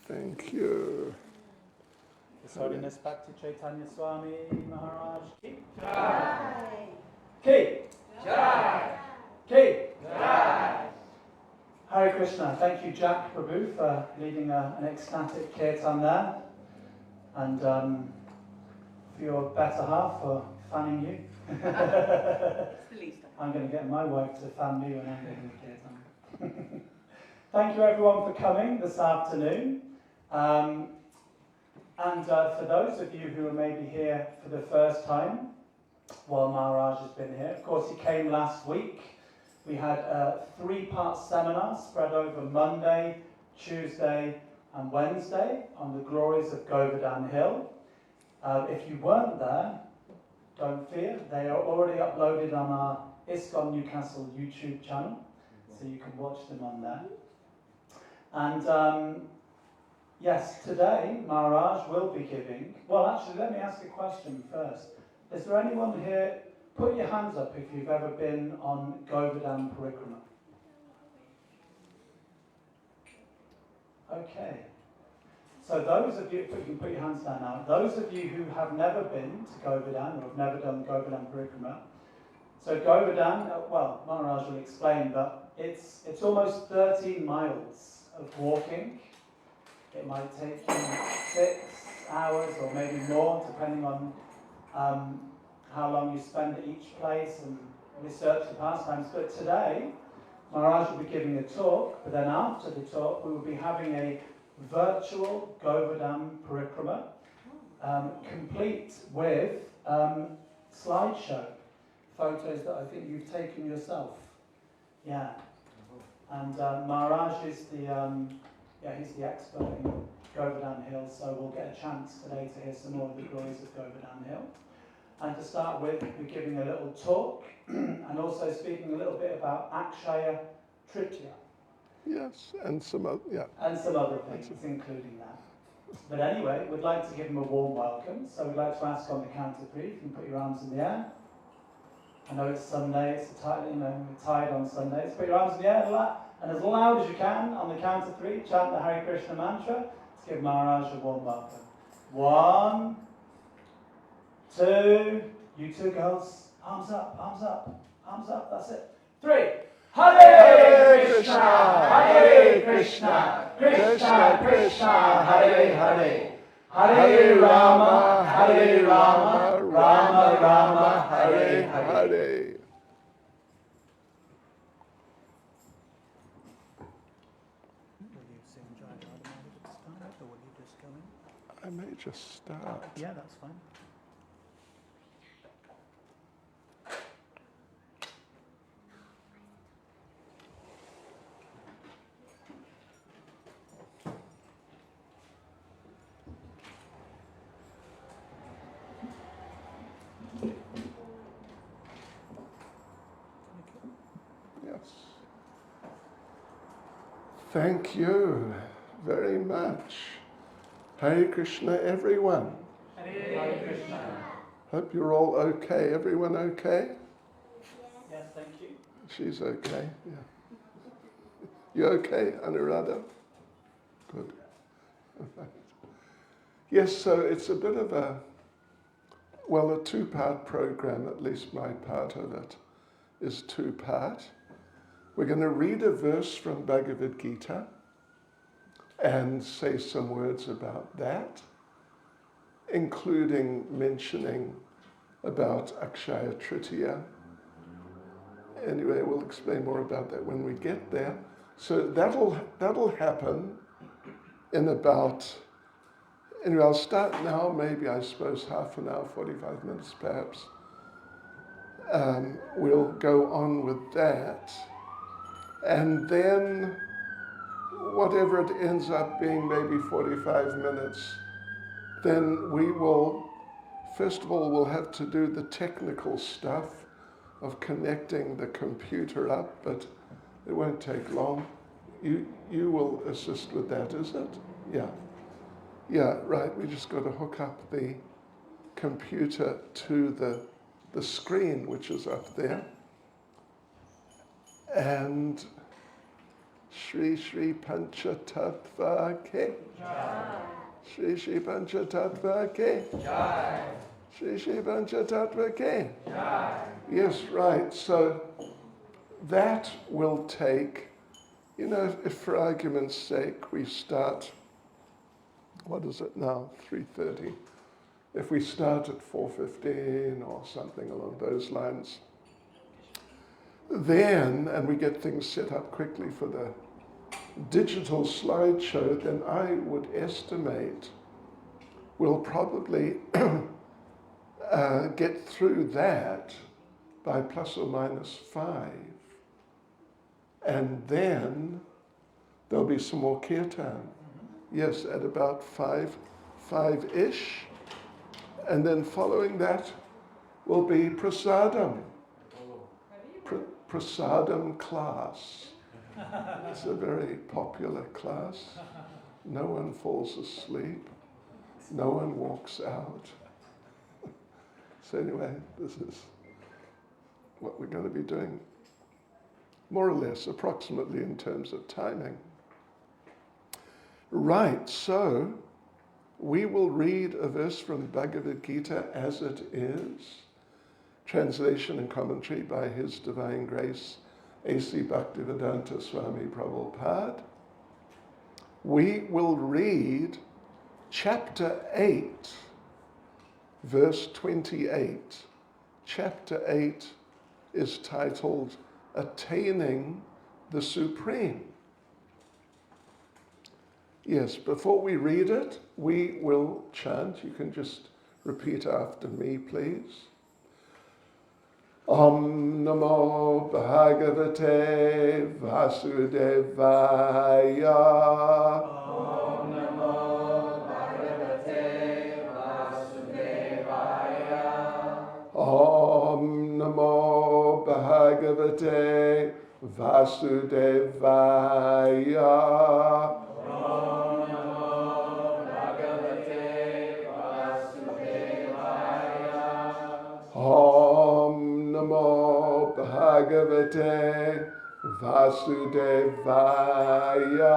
Thank you. His Holiness Bhakti Caitanya Swami Maharaj Ki Jai. Ki Jai. Ki Jai. Hare Krishna. Thank you, Jack Prabhu, for leading an ecstatic kirtan there, and for your better half for fanning you. I'm going to get my wife to fan me when I'm doing the kirtan. Thank you everyone for coming this afternoon. And for those of you who are maybe here for the first time, while Maharaj has been here, of course he came last week. We had a 3-part seminar spread over Monday, Tuesday and Wednesday on the glories of Govardhan Hill. If you weren't there, don't fear, they are already uploaded on our ISKCON Newcastle YouTube channel, so you can watch them on there. And yes, today Maharaj will be giving, well actually let me ask a question first. Is there anyone here, put your hands up if you've ever been on Govardhan Parikrama. Okay. So those of you, you can put your hands down now, those of you who have never been to Govardhan or have never done Govardhan Parikrama, so Govardhan, well Maharaj will explain, but it's almost 13 miles of walking. It might take you 6 hours or maybe more, depending on how long you spend at each place and research the pastimes. But today, Maharaj will be giving a talk, but then after the talk, we will be having a virtual Govardhan Parikrama, complete with slideshow photos that I think you've taken yourself. Yeah. And Maharaj is he's the expert in Govardhan Hill, so we'll get a chance today to hear some more of the glories of Govardhan Hill. And to start with, we're giving a little talk and also speaking a little bit about Akshaya Tritiya. Yes, and some other, And some other things, including that. But anyway, we'd like to give him a warm welcome, so we'd like to ask on the count of 3, if you can put your arms in the air. I know it's Sunday, it's we're tired on Sundays. Put your arms in the air, and as loud as you can, on the count of 3, chant the Hare Krishna mantra. Let's give Maharaj a warm welcome. 1, 2, you two girls, arms up, that's it. 3, Hare Krishna, Hare Krishna, Krishna Krishna, Hare Hare, Hare Rama, Rama Rama, Hare Hare. I may just start. Yeah, that's fine. Yes. Thank you very much. Hare Krishna, everyone. Hare Krishna. Hope you're all okay. Everyone okay? Yes, thank you. She's okay, yeah. You okay, Anuradha? Good. Yes, so it's a bit of a 2-part program, at least my part of it is 2-part. We're going to read a verse from Bhagavad Gita and say some words about that, including mentioning about Akshaya Tritiya. Anyway, we'll explain more about that when we get there. So that'll happen in about, anyway, I'll start now, maybe I suppose half an hour, 45 minutes perhaps. We'll go on with that. And then whatever it ends up being, maybe 45 minutes, then we will, first of all, we'll have to do the technical stuff of connecting the computer up, but it won't take long. You will assist with that, is it? Yeah. Yeah, right. We just got to hook up the computer to the screen, which is up there. And Shri Shri Panchatattva Ke. Shri Shri Panchatattva Ke. Shri Shri Panchatattva Ke. Yes, right. So that will take, if for argument's sake we start, what is it now, 3:30? If we start at 4:15 or something along those lines, then, and we get things set up quickly for the digital slideshow, then I would estimate we'll probably get through that by plus or minus 5. And then there'll be some more kirtan. Yes, at about 5-ish. And then following that will be prasadam. Prasadam class. It's a very popular class. No one falls asleep. No one walks out. So anyway, this is what we're going to be doing, more or less, approximately in terms of timing. Right, so we will read a verse from Bhagavad Gita as it is, translation and commentary by His Divine Grace, A.C. Bhaktivedanta Swami Prabhupada. We will read chapter 8, verse 28. Chapter 8 is titled Attaining the Supreme. Yes, before we read it, we will chant. You can just repeat after me, please. Om Namo Bhagavate Vasudevaya. Om Namo Bhagavate Vasudevaya. Om Namo Bhagavate Vasudevaya. Om Namo Bhagavate Vasudevaya. Om Namo Bhagavate Vasudevaya. Om Namo Bhagavate Vasudevaya.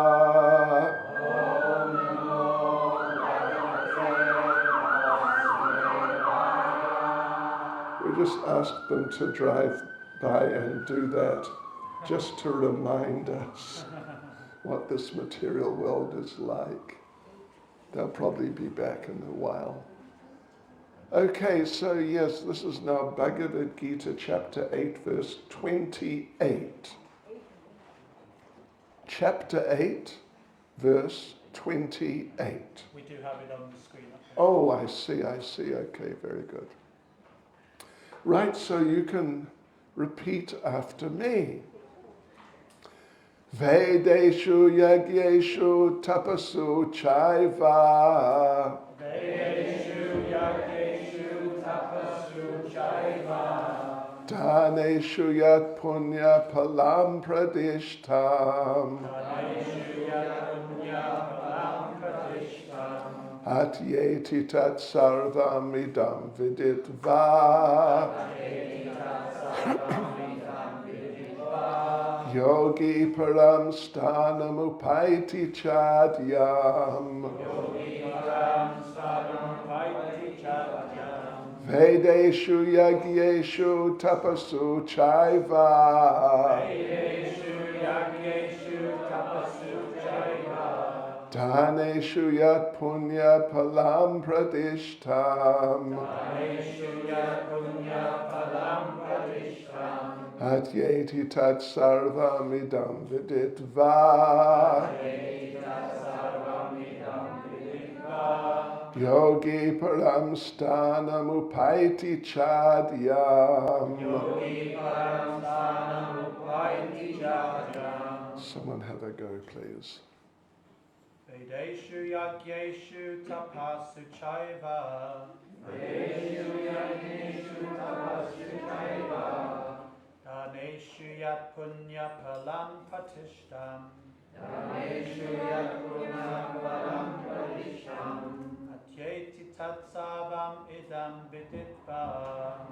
We just ask them to drive by and do that, just to remind us what this material world is like. They'll probably be back in a while. Okay, so yes, this is now Bhagavad Gita chapter 8, verse 28. Chapter 8, verse 28. We do have it on the screen. Oh, I see. Okay, very good. Right, so you can repeat after me. Vedeshu yagyeshu tapasu chaiva. Vedeshu yagyeshu tapasu chaiva. Dhaneshu yat punya palam pradishtam. Dhaneshu yat punya palam pradishtam. Atyeti tat sarvam idam viditva. Atyeti tat sarvam idam viditva. Yogi param stanam upaiti chadyam. Yogi param stanam upaiti chadyam. Vedeshu yagyeshu tapasu chaiva. Vedeshu yagyeshu tapasu chaiva. Dhaneshu yat punya palam pradishtam. Dhaneshu yat punya palam pradishtam. Atyeti tat sarvam idam viditva. Atyeti tat sarvam idam viditva. Yogi param stanam upaiti chadyam. Yogi param stanam upaiti chadyam. Someone have a go, please. Vedeshu yagyeshu tapasu chaiva. Vedeshu yagyeshu tapasu chaiva. Dhaneshu yat punya palam patishtam. Dhaneshu yat punya palam pradishtam. Atyeti tat sarvam idam viditva.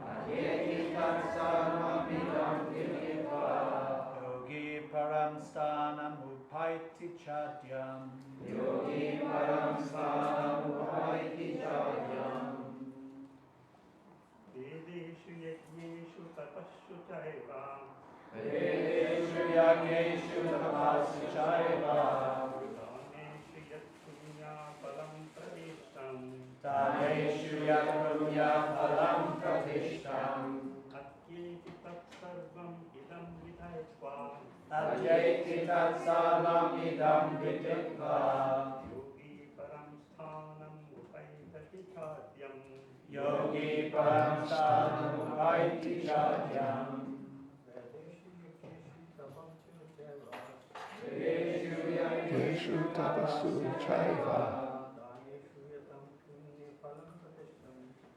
Atyeti tat sarvam idam viditva. Yogi param stanam upaiti chadyam. Yogi param stanam upaiti chadyam. Vedeshu yajneshu tapassu chaiva. Vedeshu yagyeshu tapasu chaiva. Dhaneshu yat punya palam pradishtam. Dhaneshu yat punya palam pradishtam. Atyeti tat sarvam idam viditva. Atyeti tat sarvam idam viditva. Yogi param sthanam upaiti chadyam. Yogi param stanam upaiti chadyam. Vedeshu Yeshu tapasu chaiva.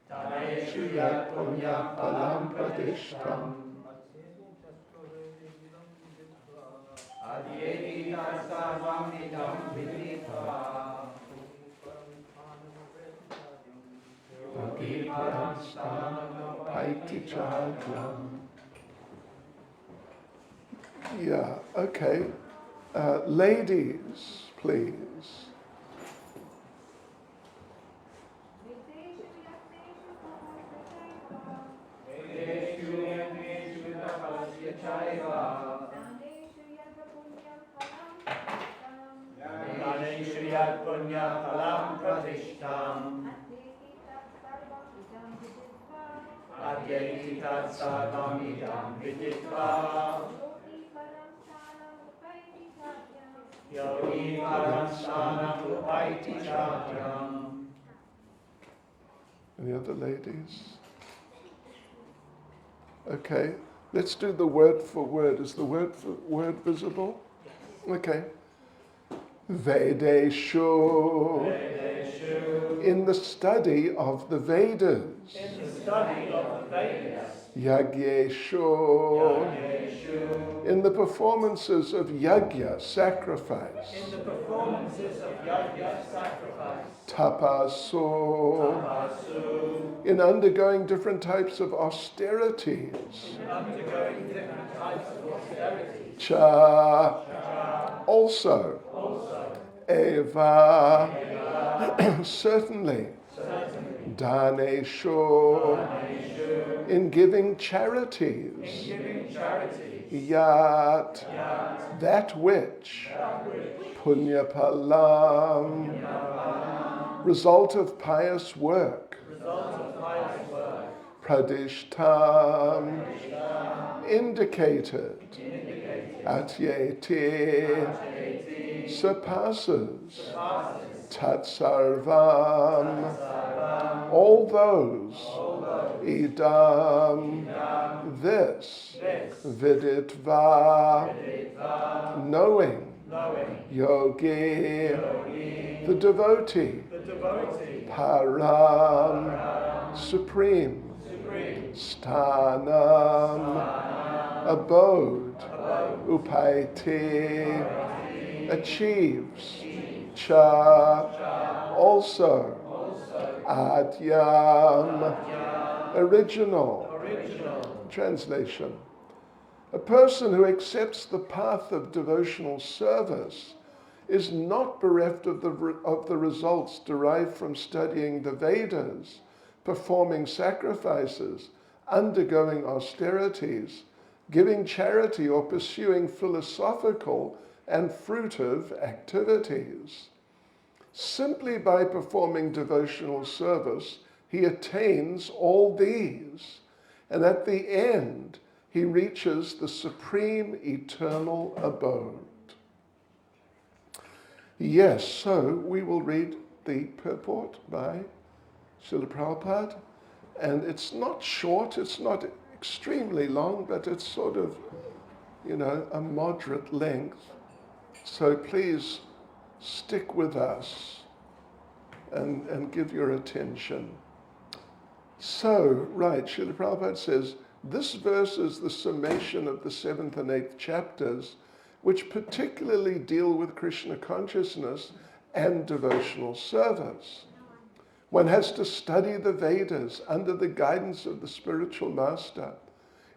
Dhaneshu yat punya palam pradishtam. Adyeti tat sarvam idam viditva. Yogi param stanam Upaiti upaiti chadyam. Yeah, okay. Ladies, please. Vedeshu yagyeshu tapasu chaiva. Dhaneshu yat punya palam pradishtam. Adyeti tat sarvam idam viditva. Yogi param stanam upaiti chadyam. Any other ladies? Okay, let's do the word for word. Is the word for word visible? Okay. Vedeshu. Vedeshu. In the study of the Vedas. In the study of the Vedas. Yagyeshu. Yagyeshu. In the performances of yagya, sacrifice. In the performances of yajna sacrifice. Tapasu. Tapasu. In undergoing different types of austerities. In undergoing different types of austerity. Cha. Also. Also. Eva. Eva. Certainly. Certainly. Dhaneshu. Dhaneshu. In giving charities. In giving charity. Yat. Yat. That which. That which. Punyapalam. Punyapalam. Result of pious work. Result of pious work. Pradishtam. Pradishtam. Indicated. Indicated. Atyeti. Atyeti. Surpasses. Surpasses. Tatsarvam. Sarvam. All those. All those. Idam. Idam. This. This. Viditva. Viditva. Knowing. Knowing. Yogi. Yogi. The devotee. The devotee. Param. Param. Supreme. Supreme. Sthanam. Sthanam. Abode. Abode. Upaiti. Upaiti. Achieves. Achieves. Cha. Cha. Also. Also. Adyam. Adyam. Original. Original. Translation. A person who accepts the path of devotional service is not bereft of the results derived from studying the Vedas, performing sacrifices, undergoing austerities, giving charity, or pursuing philosophical and fruitive activities. Simply by performing devotional service, he attains all these. And at the end, he reaches the supreme eternal abode. Yes, so we will read the purport by Srila Prabhupada. And it's not short, it's not extremely long, but it's sort of, a moderate length. So please stick with us and give your attention. So, right, Srila Prabhupada says, this verse is the summation of the 7th and 8th chapters, which particularly deal with Krishna consciousness and devotional service. One has to study the Vedas under the guidance of the spiritual master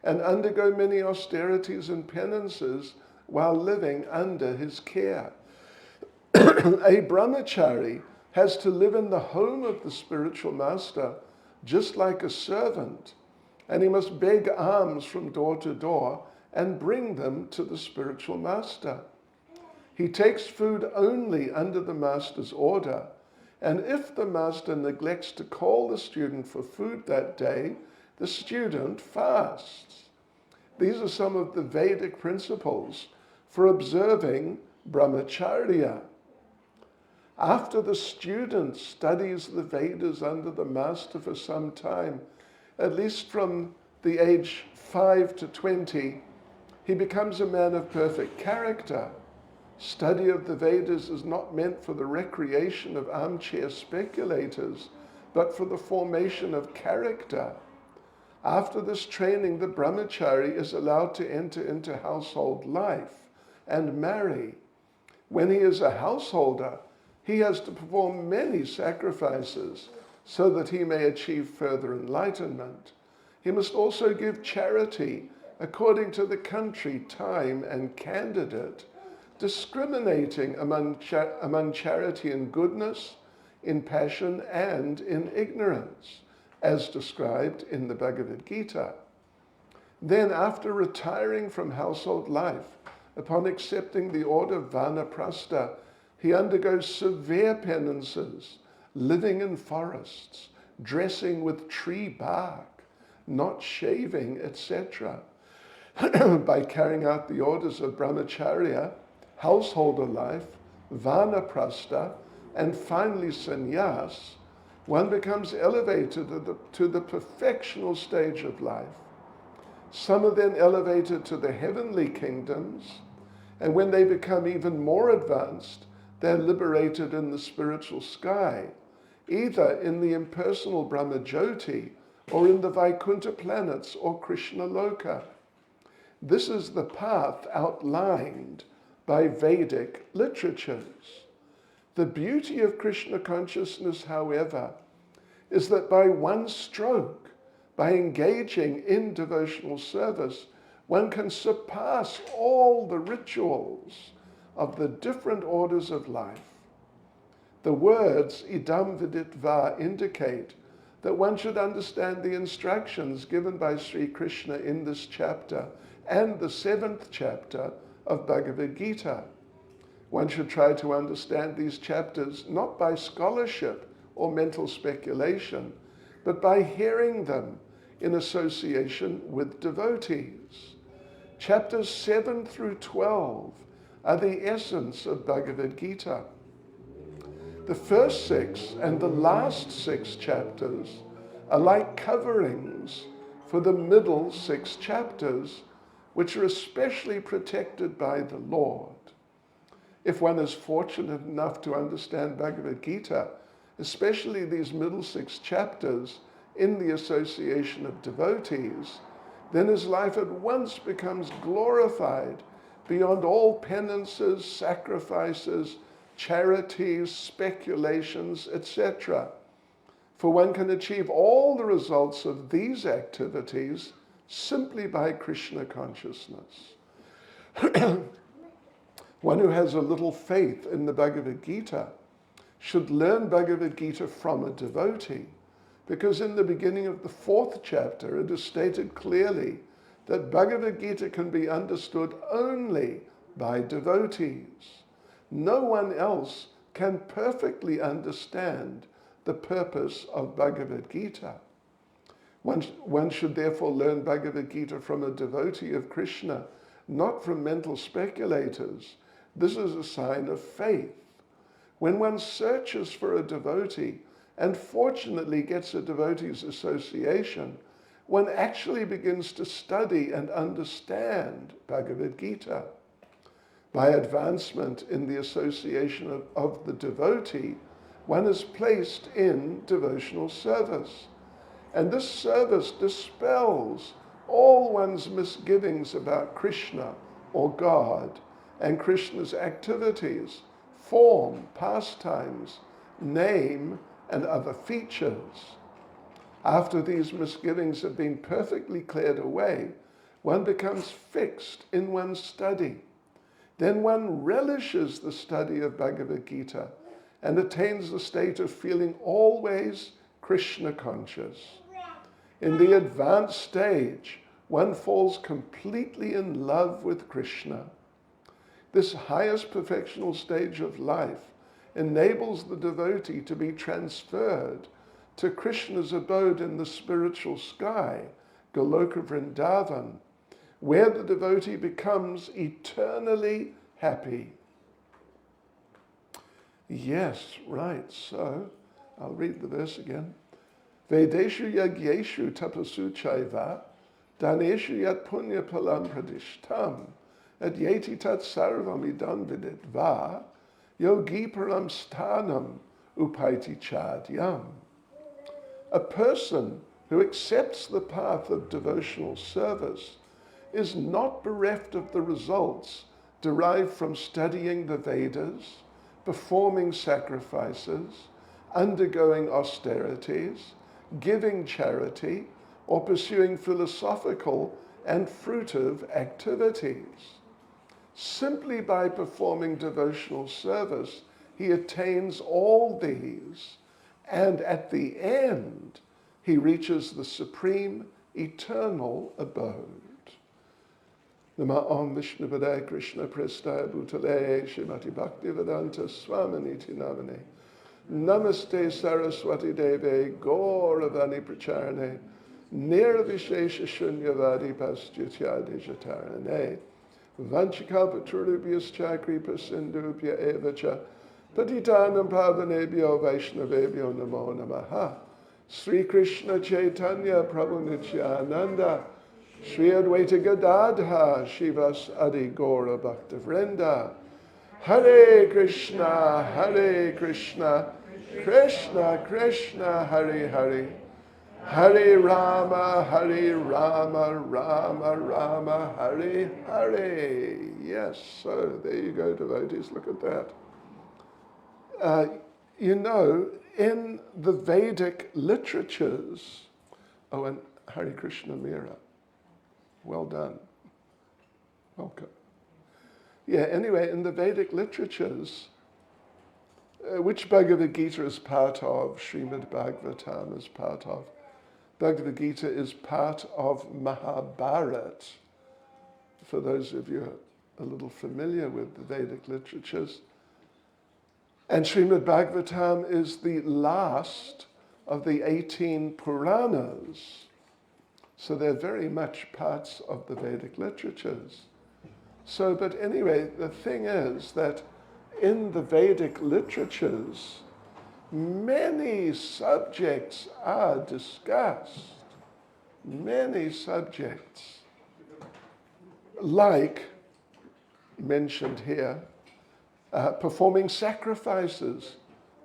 and undergo many austerities and penances while living under his care. A brahmachari has to live in the home of the spiritual master just like a servant, and he must beg alms from door to door and bring them to the spiritual master. He takes food only under the master's order, and if the master neglects to call the student for food that day, the student fasts. These are some of the Vedic principles for observing brahmacharya. After the student studies the Vedas under the master for some time, at least from the age 5 to 20, he becomes a man of perfect character. Study of the Vedas is not meant for the recreation of armchair speculators, but for the formation of character. After this training, the brahmachari is allowed to enter into household life and marry. When he is a householder, he has to perform many sacrifices so that he may achieve further enlightenment. He must also give charity according to the country, time, and candidate, discriminating among charity in goodness, in passion, and in ignorance, as described in the Bhagavad Gita. Then, after retiring from household life, upon accepting the order vanaprastha, he undergoes severe penances, living in forests, dressing with tree bark, not shaving, etc. By carrying out the orders of brahmacharya, householder life, vanaprastha, and finally sannyas, one becomes elevated to the perfectional stage of life. Some are then elevated to the heavenly kingdoms, and when they become even more advanced, they're liberated in the spiritual sky, either in the impersonal Brahmajyoti or in the Vaikuntha planets or Krishna Loka. This is the path outlined by Vedic literatures. The beauty of Krishna consciousness, however, is that by one stroke, by engaging in devotional service, one can surpass all the rituals of the different orders of life. The words idam viditva indicate that one should understand the instructions given by Sri Krishna in this chapter and the 7th chapter of Bhagavad Gita. One should try to understand these chapters not by scholarship or mental speculation, but by hearing them in association with devotees. Chapters 7 through 12 are the essence of Bhagavad Gita. The first 6 and the last 6 chapters are like coverings for the middle 6 chapters, which are especially protected by the Lord. If one is fortunate enough to understand Bhagavad Gita, especially these middle 6 chapters in the association of devotees, then his life at once becomes glorified beyond all penances, sacrifices, charities, speculations, etc. For one can achieve all the results of these activities simply by Krishna consciousness. One who has a little faith in the Bhagavad Gita should learn Bhagavad Gita from a devotee, because in the beginning of the 4th chapter it is stated clearly that Bhagavad Gita can be understood only by devotees. No one else can perfectly understand the purpose of Bhagavad Gita. One should therefore learn Bhagavad Gita from a devotee of Krishna, not from mental speculators. This is a sign of faith. When one searches for a devotee and fortunately gets a devotee's association, one actually begins to study and understand Bhagavad Gita. By advancement in the association of the devotee, one is placed in devotional service. And this service dispels all one's misgivings about Krishna or God and Krishna's activities, form, pastimes, name, and other features. After these misgivings have been perfectly cleared away, one becomes fixed in one's study. Then one relishes the study of Bhagavad Gita and attains the state of feeling always Krishna conscious. In the advanced stage, one falls completely in love with Krishna. This highest perfectional stage of life enables the devotee to be transferred to Krishna's abode in the spiritual sky, Goloka Vrindavan, where the devotee becomes eternally happy. Yes, right, so I'll read the verse again. Vedeshu yagyeshu tapasu chaiva, daneshu yat punya palam pradishtam, at yeti tat sarvam idam vidit va, yogi param sthanam upaiti chadyam. A person who accepts the path of devotional service is not bereft of the results derived from studying the Vedas, performing sacrifices, undergoing austerities, giving charity, or pursuing philosophical and fruitive activities. Simply by performing devotional service, he attains all these, and at the end, he reaches the supreme, eternal abode. Nama Om Vishnu Padaya Krishna Prestaya Bhutale Shrimati Bhakti Vedanta Swami Niti Namane Namaste Saraswati Deve Gauravani Pracharane Nirvishesha Shunyavadi Paschitya Dejatarane Vanchikalpaturubhyas Chakri Pasindubhya Evacha Patitanam Pavanebhyo Vaishnavebhyo Namo Namaha Sri Krishna Chaitanya Prabhu Nityananda Shri Advaita Gadadha Shivas Adi Gaura Bhakta Vrinda Hare Krishna, Krishna Krishna, Hare Hare, Hare Rama, Rama Rama, Hare Hare. Yes, so there you go, devotees, look at that. In the Vedic literatures, and Hare Krishna Meera, well done, welcome. Yeah, anyway, in the Vedic literatures, which Bhagavad Gita is part of, Srimad Bhagavatam is part of. Bhagavad Gita is part of Mahabharata. For those of you a little familiar with the Vedic literatures. And Srimad Bhagavatam is the last of the 18 Puranas. So they're very much parts of the Vedic literatures. So, but anyway, the thing is that in the Vedic literatures, many subjects are discussed. Many subjects, like mentioned here, performing sacrifices,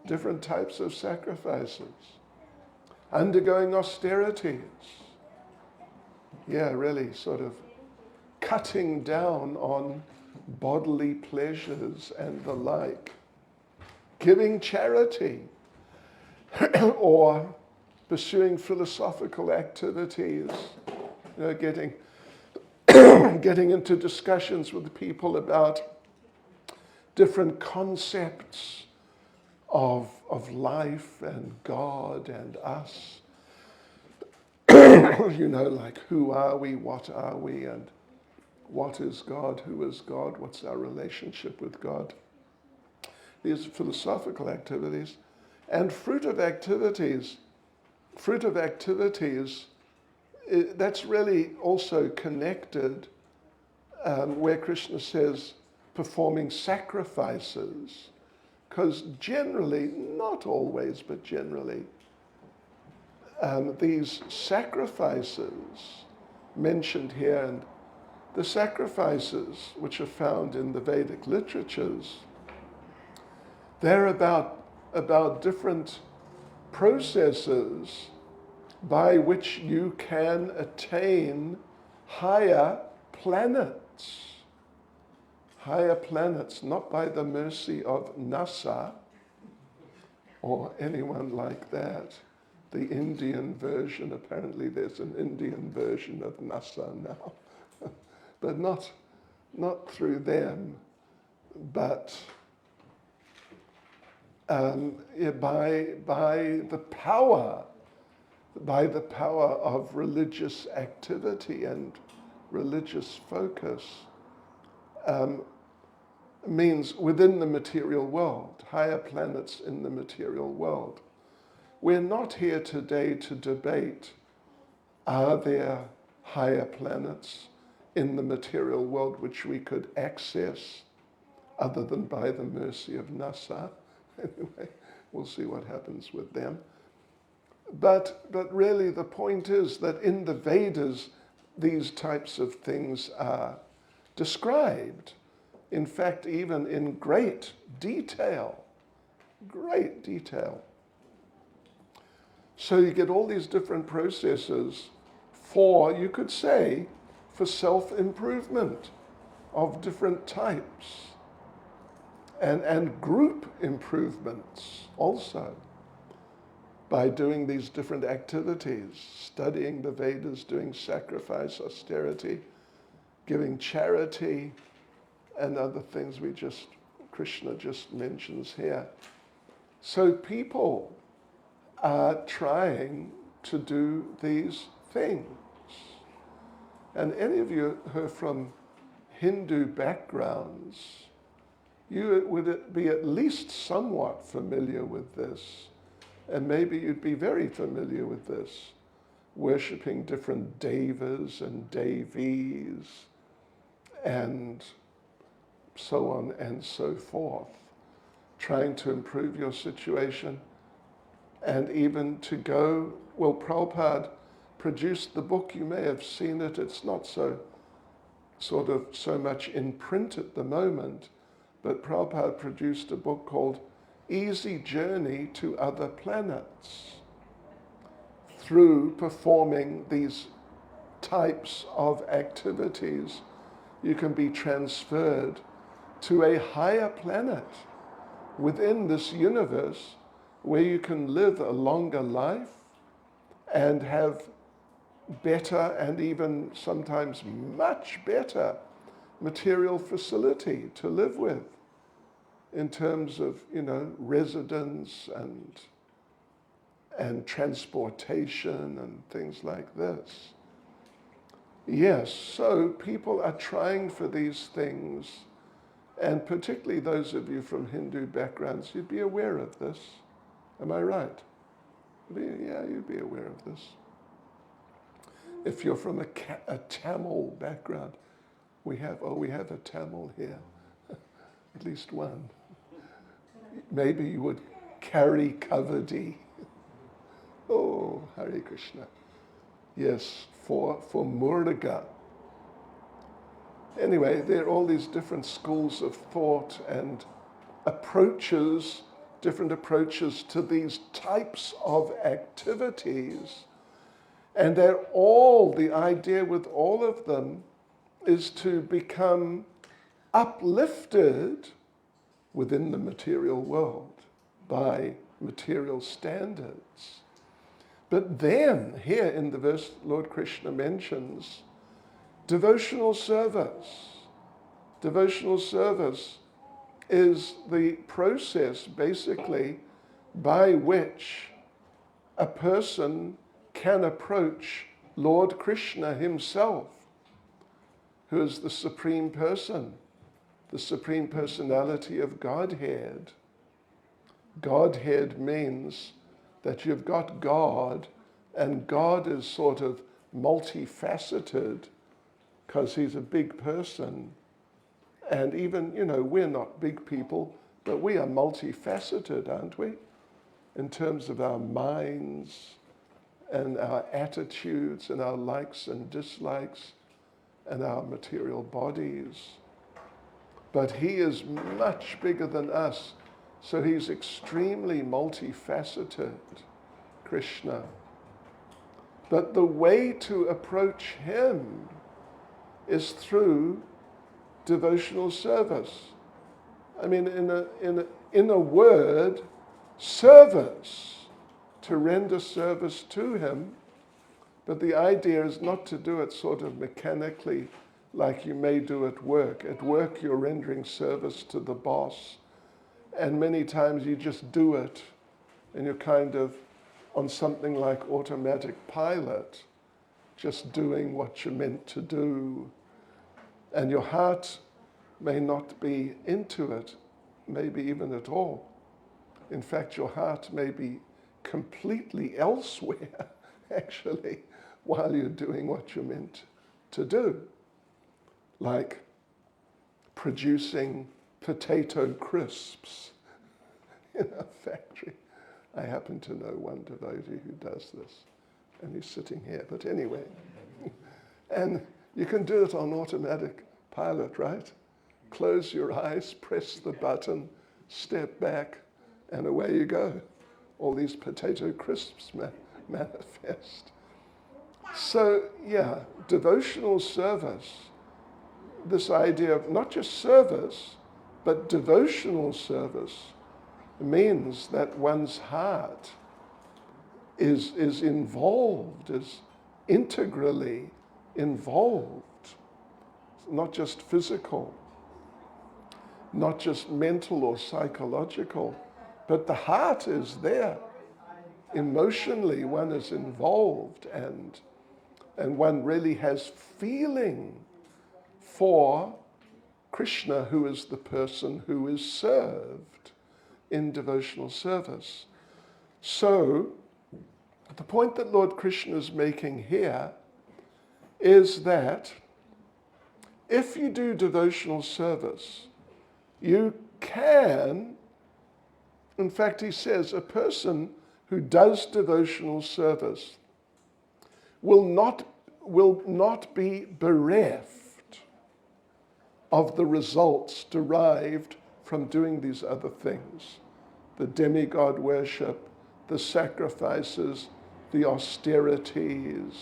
different types of sacrifices, undergoing austerities. Yeah, really sort of cutting down on bodily pleasures and the like, giving charity, or pursuing philosophical activities, getting into discussions with people about different concepts of life and God and us. Like who are we, what are we, and what is God, who is God, what's our relationship with God. these philosophical activities, and fruit of activities. Fruit of activities, that's really also connected where Krishna says performing sacrifices. Because generally, not always, but generally, these sacrifices mentioned here, and the sacrifices which are found in the Vedic literatures, they're about different processes by which you can attain higher planets. Higher planets, not by the mercy of NASA or anyone like that. The Indian version, apparently there's an Indian version of NASA now, but not through them, but by the power of religious activity and religious focus. Means within the material world, higher planets in the material world. We're not here today to debate, are there higher planets in the material world which we could access other than by the mercy of NASA? Anyway, we'll see what happens with them. But really the point is that in the Vedas, these types of things are described. In fact, even in great detail. So you get all these different processes for, you could say, for self-improvement of different types. And group improvements also by doing these different activities, studying the Vedas, doing sacrifice, austerity, giving charity, and other things Krishna just mentions here. So people are trying to do these things. And any of you who are from Hindu backgrounds, you would be at least somewhat familiar with this. And maybe you'd be very familiar with this, worshipping different devas and devis, and so on and so forth, trying to improve your situation, and even to go, well, Prabhupada produced the book, you may have seen it, it's not so much in print at the moment, but Prabhupada produced a book called Easy Journey to Other Planets. Through performing these types of activities, you can be transferred to a higher planet within this universe where you can live a longer life and have better and even sometimes much better material facility to live with in terms of, residence and transportation and things like this. Yes, so people are trying for these things, and particularly those of you from Hindu backgrounds, you'd be aware of this. Am I right? Yeah, you'd be aware of this. If you're from a Tamil background, we have a Tamil here, at least one. Maybe you would carry Kavadi. Oh, Hare Krishna. Yes, for Murga. Anyway, there are all these different schools of thought and different approaches to these types of activities. And the idea with all of them is to become uplifted within the material world by material standards. But then, here in the verse, Lord Krishna mentions devotional service. Devotional service is the process, basically, by which a person can approach Lord Krishna himself, who is the Supreme Person, the Supreme Personality of Godhead. Godhead means that you've got God, and God is sort of multifaceted because he's a big person. And even, we're not big people, but we are multifaceted, aren't we? In terms of our minds and our attitudes and our likes and dislikes and our material bodies. But he is much bigger than us, so he's extremely multifaceted, Krishna. But the way to approach him is through devotional service. I mean, in a word, service, to render service to him. But the idea is not to do it sort of mechanically like you may do at work. At work, you're rendering service to the boss, and many times you just do it, and you're kind of on something like automatic pilot, just doing what you're meant to do. And your heart may not be into it, maybe even at all. In fact, your heart may be completely elsewhere, actually, while you're doing what you're meant to do. Like producing potato crisps in a factory. I happen to know one devotee who does this, and he's sitting here. But anyway, and you can do it on automatic pilot, right? Close your eyes, press the button, step back, and away you go. All these potato crisps manifest. So, yeah, devotional service, this idea of not just service, but devotional service, means that one's heart is involved, is integrally involved, not just physical, not just mental or psychological, but the heart is there. Emotionally, one is involved, and one really has feeling for Krishna, who is the person who is served in devotional service. So, the point that Lord Krishna is making here is that if you do devotional service, you can, in fact, he says, a person who does devotional service will not be bereft of the results derived from doing these other things. The demigod worship, the sacrifices, the austerities,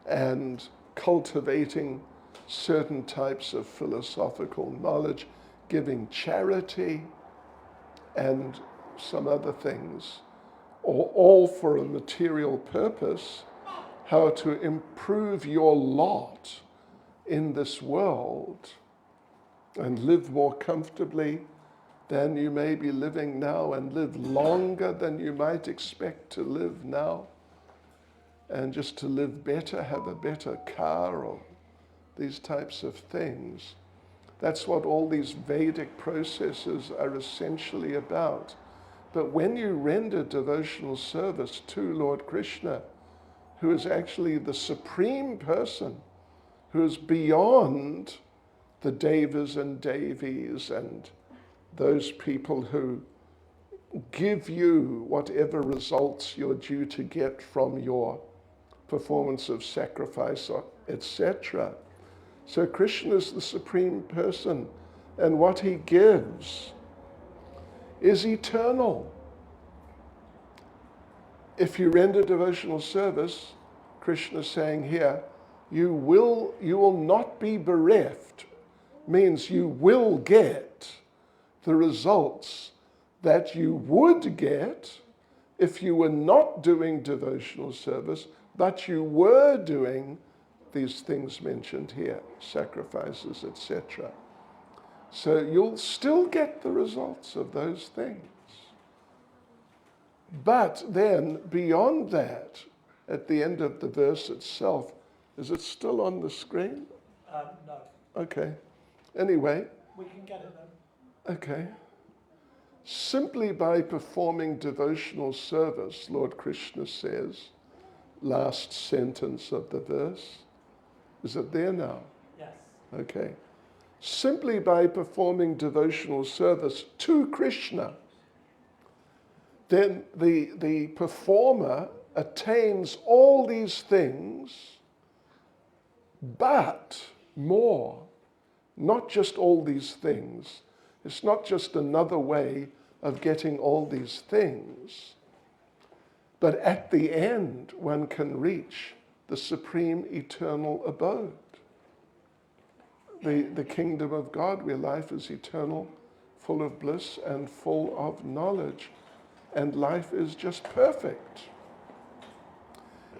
and cultivating certain types of philosophical knowledge, giving charity, and some other things, all for a material purpose, how to improve your lot in this world and live more comfortably than you may be living now, and live longer than you might expect to live now, and just to live better, have a better car, or these types of things. That's what all these Vedic processes are essentially about. But when you render devotional service to Lord Krishna, who is actually the supreme person, who is beyond the devas and devis and those people who give you whatever results you're due to get from your performance of sacrifice, etc. So Krishna is the supreme person, and what he gives is eternal. If you render devotional service, Krishna is saying here, you will not be bereft, means you will get the results that you would get if you were not doing devotional service, but you were doing these things mentioned here, sacrifices, etc. So you'll still get the results of those things. But then, beyond that, at the end of the verse itself, is it still on the screen? No. Okay. Anyway. We can get it though. Okay. simply by performing devotional service, Lord Krishna says, last sentence of the verse. Is it there now? Yes. Okay. Simply by performing devotional service to Krishna, then the performer attains all these things, but more. Not just all these things. It's not just another way of getting all these things. But at the end, one can reach the supreme eternal abode. The kingdom of God, where life is eternal, full of bliss and full of knowledge. And life is just perfect.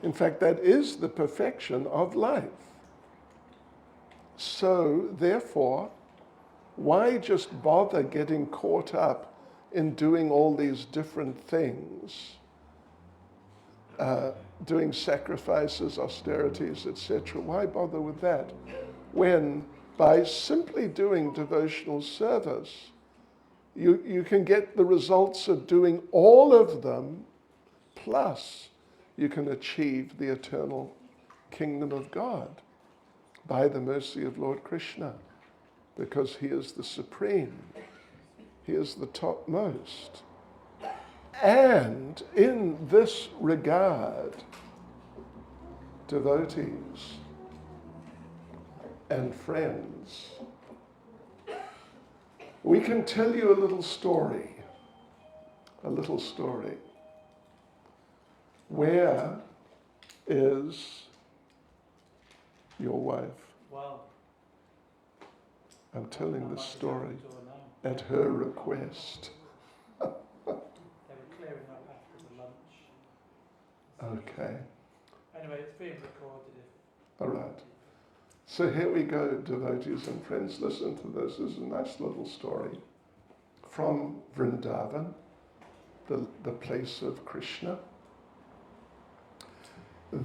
In fact, that is the perfection of life. So, therefore, why just bother getting caught up in doing all these different things, doing sacrifices, austerities, etc.? Why bother with that when by simply doing devotional service, you can get the results of doing all of them, plus you can achieve the eternal kingdom of God by the mercy of Lord Krishna, because he is the supreme, he is the topmost. And in this regard, devotees and friends, we can tell you a little story. Where is your wife? Well, I'm telling this story at her request. they were clearing up after the lunch. Okay. Anyway, it's being recorded. All right. So here we go, devotees and friends. Listen to this. This is a nice little story from Vrindavan, the place of Krishna.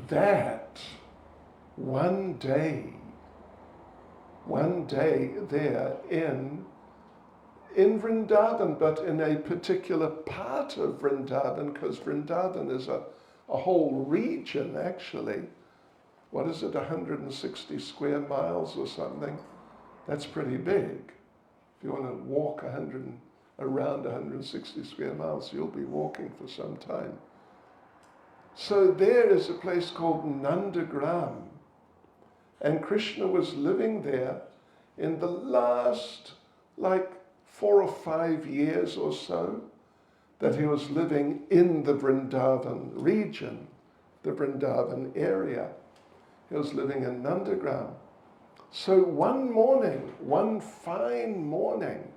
That one day there in Vrindavan, but in a particular part of Vrindavan, because Vrindavan is a whole region actually. What is it, 160 square miles or something? That's pretty big. If you want to walk around 160 square miles, you'll be walking for some time. So there is a place called Nandagram. And Krishna was living there in the last, 4 or 5 years or so, that he was living in the Vrindavan region, the Vrindavan area. He was living in Nandagram. So one fine morning,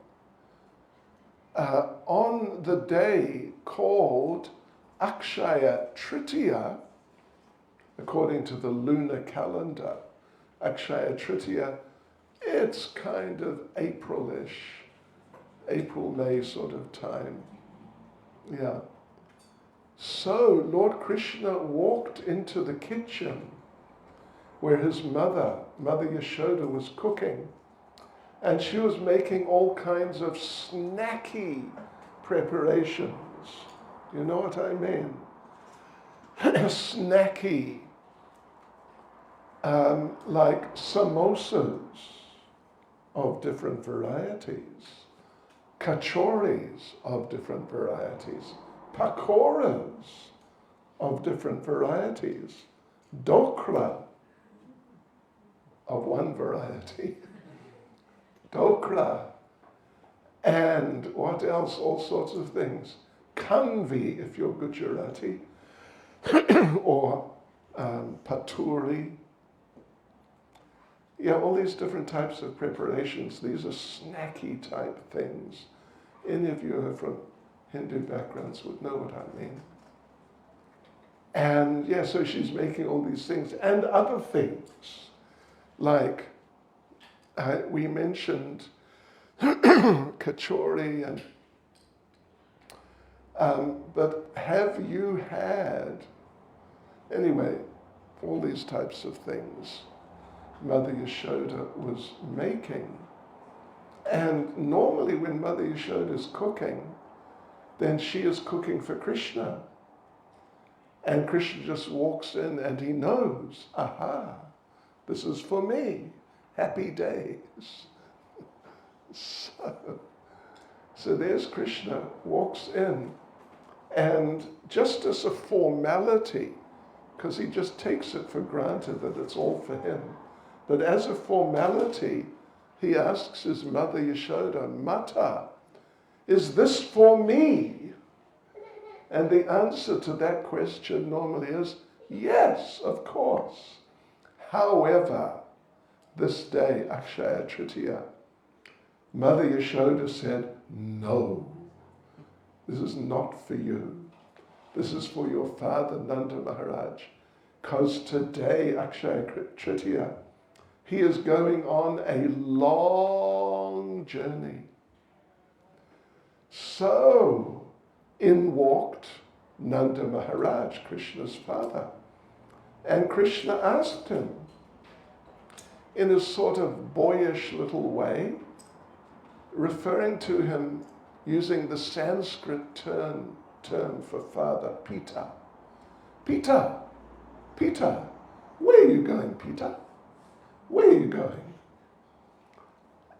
on the day called Akshaya Tritiya, according to the lunar calendar, Akshaya Tritiya, it's kind of April-ish, April, May sort of time. Yeah. So Lord Krishna walked into the kitchen where his mother Yashoda, was cooking. And she was making all kinds of snacky preparations. You know what I mean? Snacky. Like samosas of different varieties, kachoris of different varieties, pakoras of different varieties, dokra of one variety, dokra, and what else? All sorts of things. Kanvi, if you're Gujarati, or paturi. Yeah, all these different types of preparations. These are snacky type things. Any of you who are from Hindu backgrounds would know what I mean. And yeah, so she's making all these things and other things. Like we mentioned kachori, but have you had, anyway, all these types of things Mother Yashoda was making. And normally when Mother Yashoda is cooking, then she is cooking for Krishna. And Krishna just walks in and he knows, aha, this is for me. Happy days. So there's Krishna, walks in, and just as a formality, because he just takes it for granted that it's all for him, but as a formality, he asks his mother Yashoda, Mata, is this for me? And the answer to that question normally is, yes, of course. However, this day, Akshaya Tritiya, Mother Yashoda said, no, this is not for you. This is for your father, Nanda Maharaj. Because today, Akshaya Tritiya, he is going on a long journey. So, in walked Nanda Maharaj, Krishna's father. And Krishna asked him, in a sort of boyish little way, referring to him using the Sanskrit term for father, Pita. Pita, Pita, where are you going, Pita? Where are you going?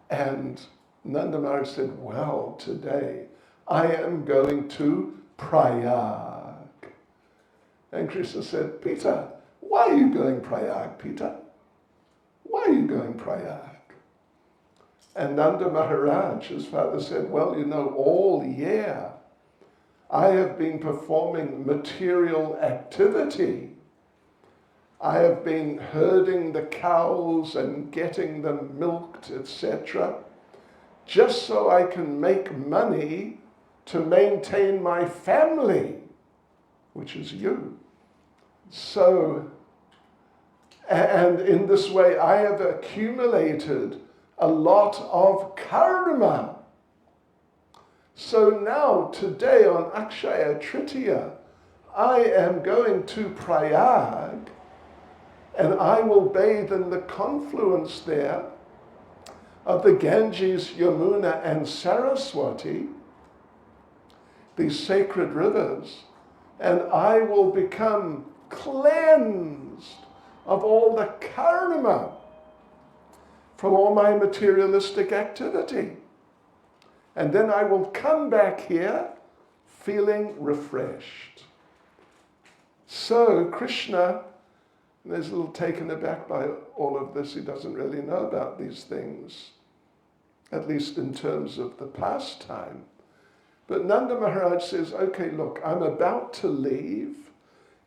And Nanda Maharaj said, well, today I am going to Prayag. And Krishna said, Pita, why are you going Prayag, Pita? Why are you going Prayag? And Nanda Maharaj, his father, said, well, you know, all year I have been performing material activity. I have been herding the cows and getting them milked, etc., just so I can make money to maintain my family, which is you. So, and in this way I have accumulated a lot of karma. So now, today on Akshaya Tritiya, I am going to Prayag, and I will bathe in the confluence there of the Ganges, Yamuna, and Saraswati, these sacred rivers, and I will become cleansed of all the karma from all my materialistic activity. And then I will come back here feeling refreshed. So Krishna is a little taken aback by all of this. He doesn't really know about these things, at least in terms of the pastime. But Nanda Maharaj says, okay, look, I'm about to leave.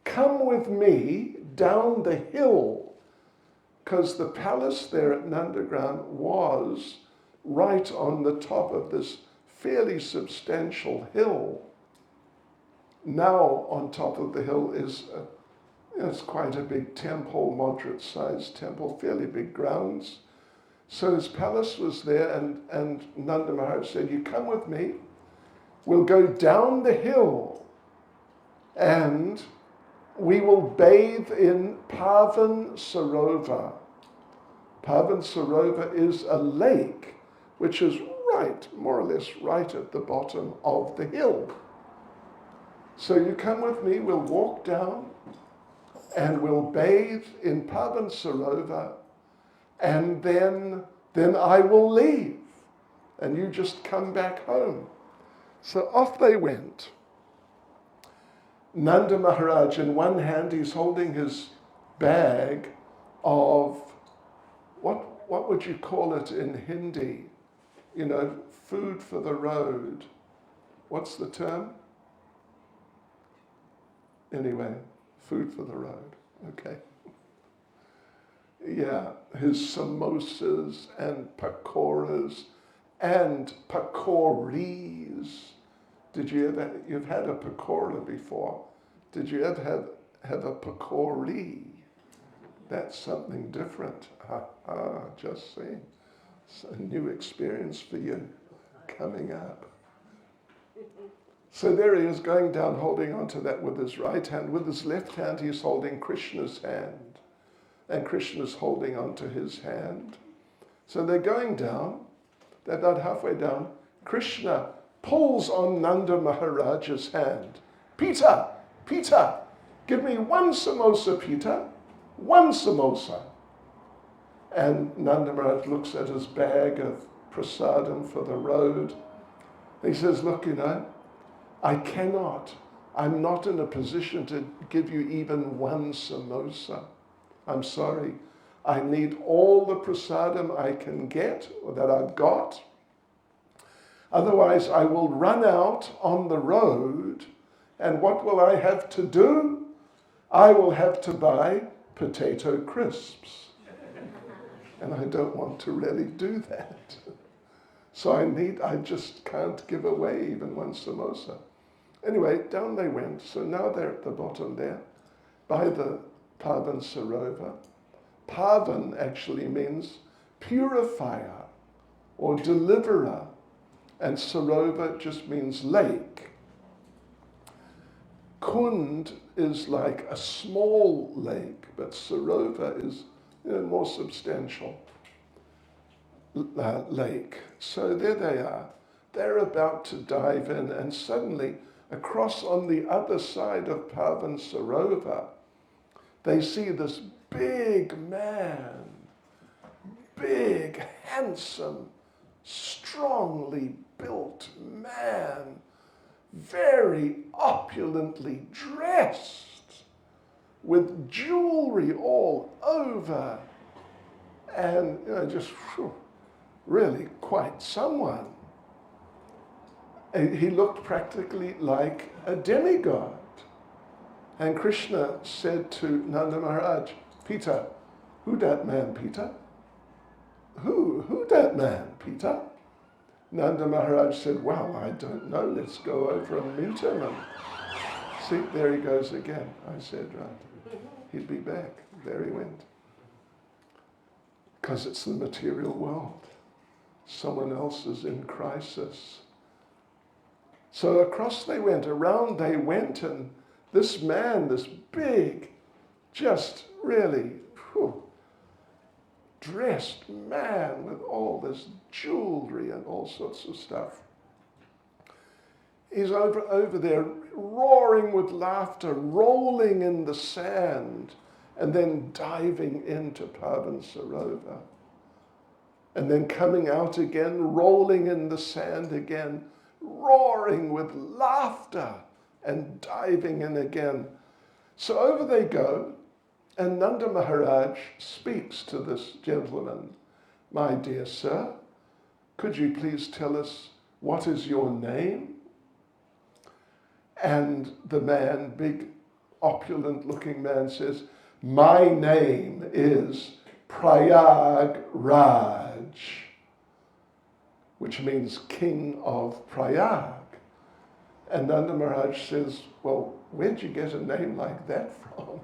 Come with me down the hill, because the palace there at Nandagram was right on the top of this fairly substantial hill. Now on top of the hill is it's quite a big temple, moderate-sized temple, fairly big grounds. So his palace was there, and Nanda Maharaj said, you come with me, we'll go down the hill, and we will bathe in Pavan Sarovar. Pavan Sarovar is a lake which is right, more or less, right at the bottom of the hill. So you come with me, we'll walk down, and we'll bathe in Pavan Sarovar, and then I will leave, and you just come back home. So off they went. Nanda Maharaj, in one hand, he's holding his bag of, what would you call it in Hindi? You know, food for the road. What's the term? Anyway, food for the road, okay. Yeah, his samosas and pakoras and pakoris. You've had a pakora before. Did you ever have a pakori? That's something different. Just saying. It's a new experience for you coming up. So there he is going down, holding onto that with his right hand. With his left hand, he's holding Krishna's hand. And Krishna's holding onto his hand. So they're going down. They're about halfway down. Krishna pulls on Nanda Maharaj's hand. Peter, Peter, give me one samosa, Peter, one samosa. And Nanda Maharaj looks at his bag of prasadam for the road. He says, look, I'm not in a position to give you even one samosa. I'm sorry. I need all the prasadam I can get, or that I've got. Otherwise, I will run out on the road, and what will I have to do? I will have to buy potato crisps. And I don't want to really do that. So I just can't give away even one samosa. Anyway, down they went. So now they're at the bottom there, by the Pavan Sarovar. Pavan actually means purifier or deliverer, and Sarovar just means lake. Kund is like a small lake, but Sarovar is more substantial lake. So there they are. They're about to dive in, and suddenly, across on the other side of Pavan Sarovar, they see this big man, big, handsome, strongly built man, very opulently dressed, with jewelry all over, and just really quite someone. He looked practically like a demigod. And Krishna said to Nanda Maharaj, Peter, who that man, Peter? Who that man, Peter? Nanda Maharaj said, well, I don't know, let's go over and meet him. And see, there he goes again. I said, right, he'd be back. There he went. Because it's the material world. Someone else is in crisis. So across they went, around they went, and this man, this big, just really dressed man with all this jewelry and all sorts of stuff. He's over there roaring with laughter, rolling in the sand, and then diving into Pavan Sarovar. And then coming out again, rolling in the sand again, roaring with laughter and diving in again. So over they go, and Nanda Maharaj speaks to this gentleman. My dear sir, could you please tell us what is your name? And the man, big, opulent-looking man, says, my name is Prayag Raj, which means king of Prayag. And Nanda Maharaj says, well, where'd you get a name like that from?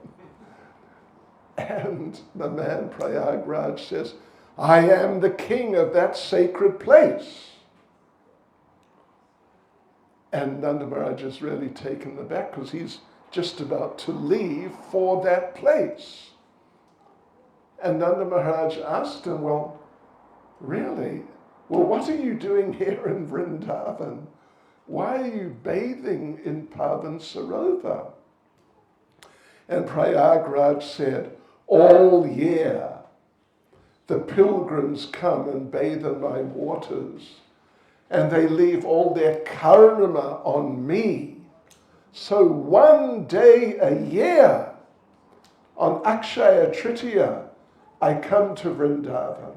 And the man, Prayag Raj, says, I am the king of that sacred place. And Nanda Maharaj is really taken aback because he's just about to leave for that place. And Nanda Maharaj asked him, well, really? Well, what are you doing here in Vrindavan? Why are you bathing in Pavan Sarovar? And Prayagraj said, all year the pilgrims come and bathe in my waters, and they leave all their karma on me. So one day a year, on Akshaya Tritiya, I come to Vrindavan,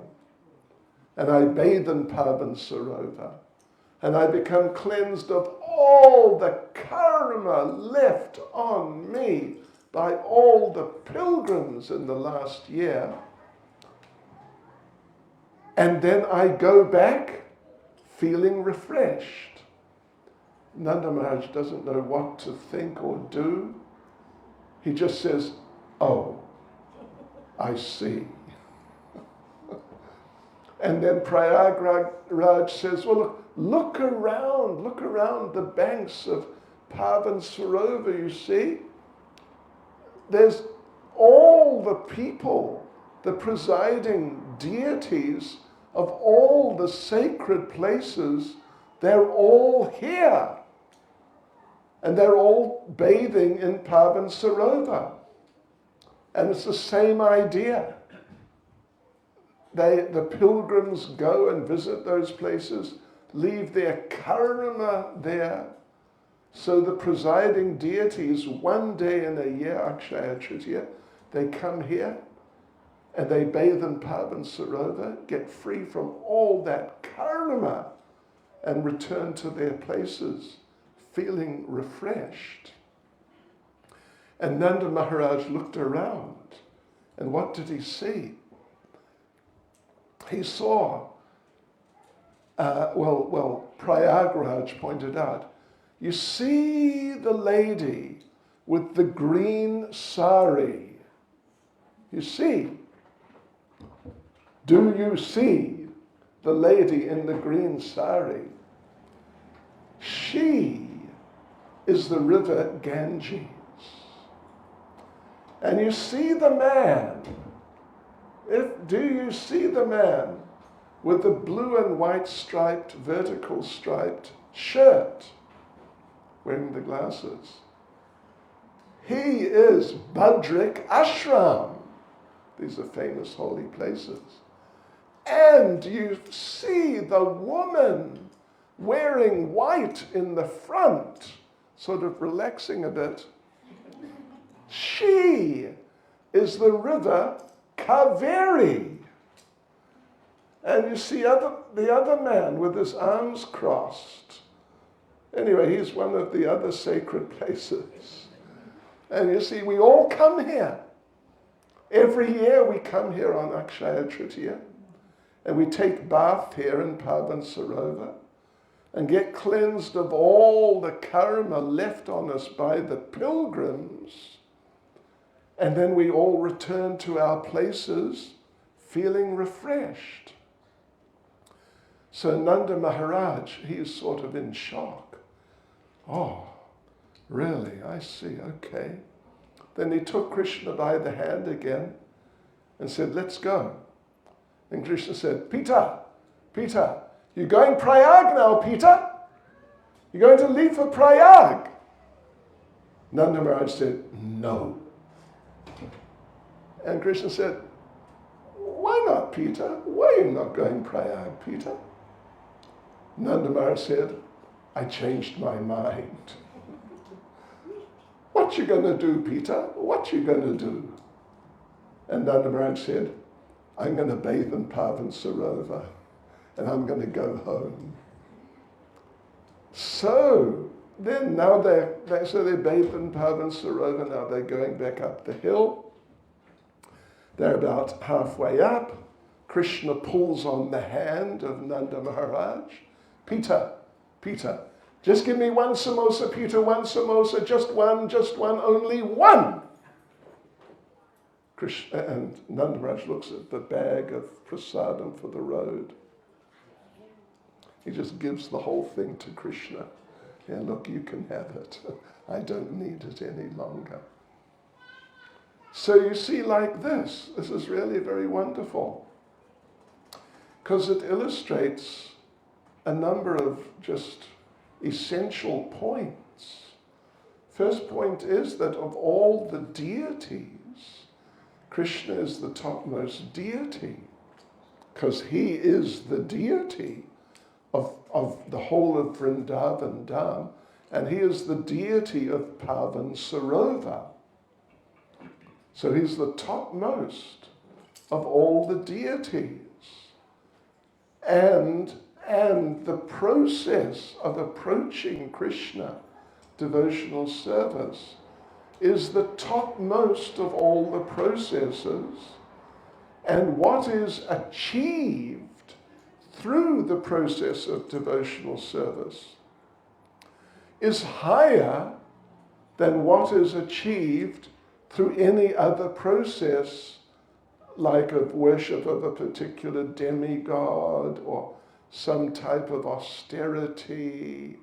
and I bathe in Pavan Sarovar, and I become cleansed of all the karma left on me by all the pilgrims in the last year. And then I go back feeling refreshed. Nanda Maharaj doesn't know what to think or do. He just says, oh, I see. And then Prayagraj says, well, look around the banks of Pavan Sarovar, you see? There's all the people, the presiding deities of all the sacred places They're all here. And they're all bathing in Pavan Sarovar. And it's the same idea. The pilgrims go and visit those places, leave their karma there. So the presiding deities, one day in a year, Akshaya Tritiya, they come here and they bathe in Pavan Sarovar, get free from all that karma, and return to their places feeling refreshed. And Nanda Maharaj looked around, and what did he see? He saw, Prayagraj pointed out, you see the lady with the green sari. You see? Do you see the lady in the green sari? She is the river Ganges. And you see the man. Do you see the man with the blue and white striped, vertical striped shirt, wearing the glasses? He is Badrik Ashram. These are famous holy places. And you see the woman wearing white in the front, sort of relaxing a bit. She is the river Kaveri. And you see the other man with his arms crossed. Anyway, he's one of the other sacred places. And you see, we all come here. Every year we come here on Akshaya Tritiya, and we take bath here in Pavan Sarovar and get cleansed of all the karma left on us by the pilgrims. And then we all return to our places feeling refreshed. So Nanda Maharaj, he is sort of in shock. Oh, really? I see, okay. Then he took Krishna by the hand again and said, let's go. And Krishna said, Peter, you're going Prayag now, Peter. You're going to leave for Prayag. Nanda Maharaj said, no. And Krishna said, why not, Peter? Why are you not going Prayag, Peter? Nanda Maharaj said, I changed my mind. What you going to do, Peter? What you going to do? And Nanda Maharaj said, I'm going to bathe in Pavan Sarovar, and I'm going to go home. So then now they bathed in Pavan Sarovar. Now they're going back up the hill. They're about halfway up. Krishna pulls on the hand of Nanda Maharaj. Peter, just give me one samosa, Peter, one samosa, just one, only one. Krishna, and Nanda Maharaj looks at the bag of prasadam for the road. He just gives the whole thing to Krishna. Yeah, look, you can have it. I don't need it any longer. So you see, like this is really very wonderful, because it illustrates a number of just essential points. First point is that of all the deities, Krishna is the topmost deity, because he is the deity of the whole of Vrindavan Dham, and he is the deity of Pavan Sarovar. So he's the topmost of all the deities. And the process of approaching Krishna, devotional service, is the topmost of all the processes. And what is achieved through the process of devotional service is higher than what is achieved through any other process, like of worship of a particular demigod, or some type of austerity,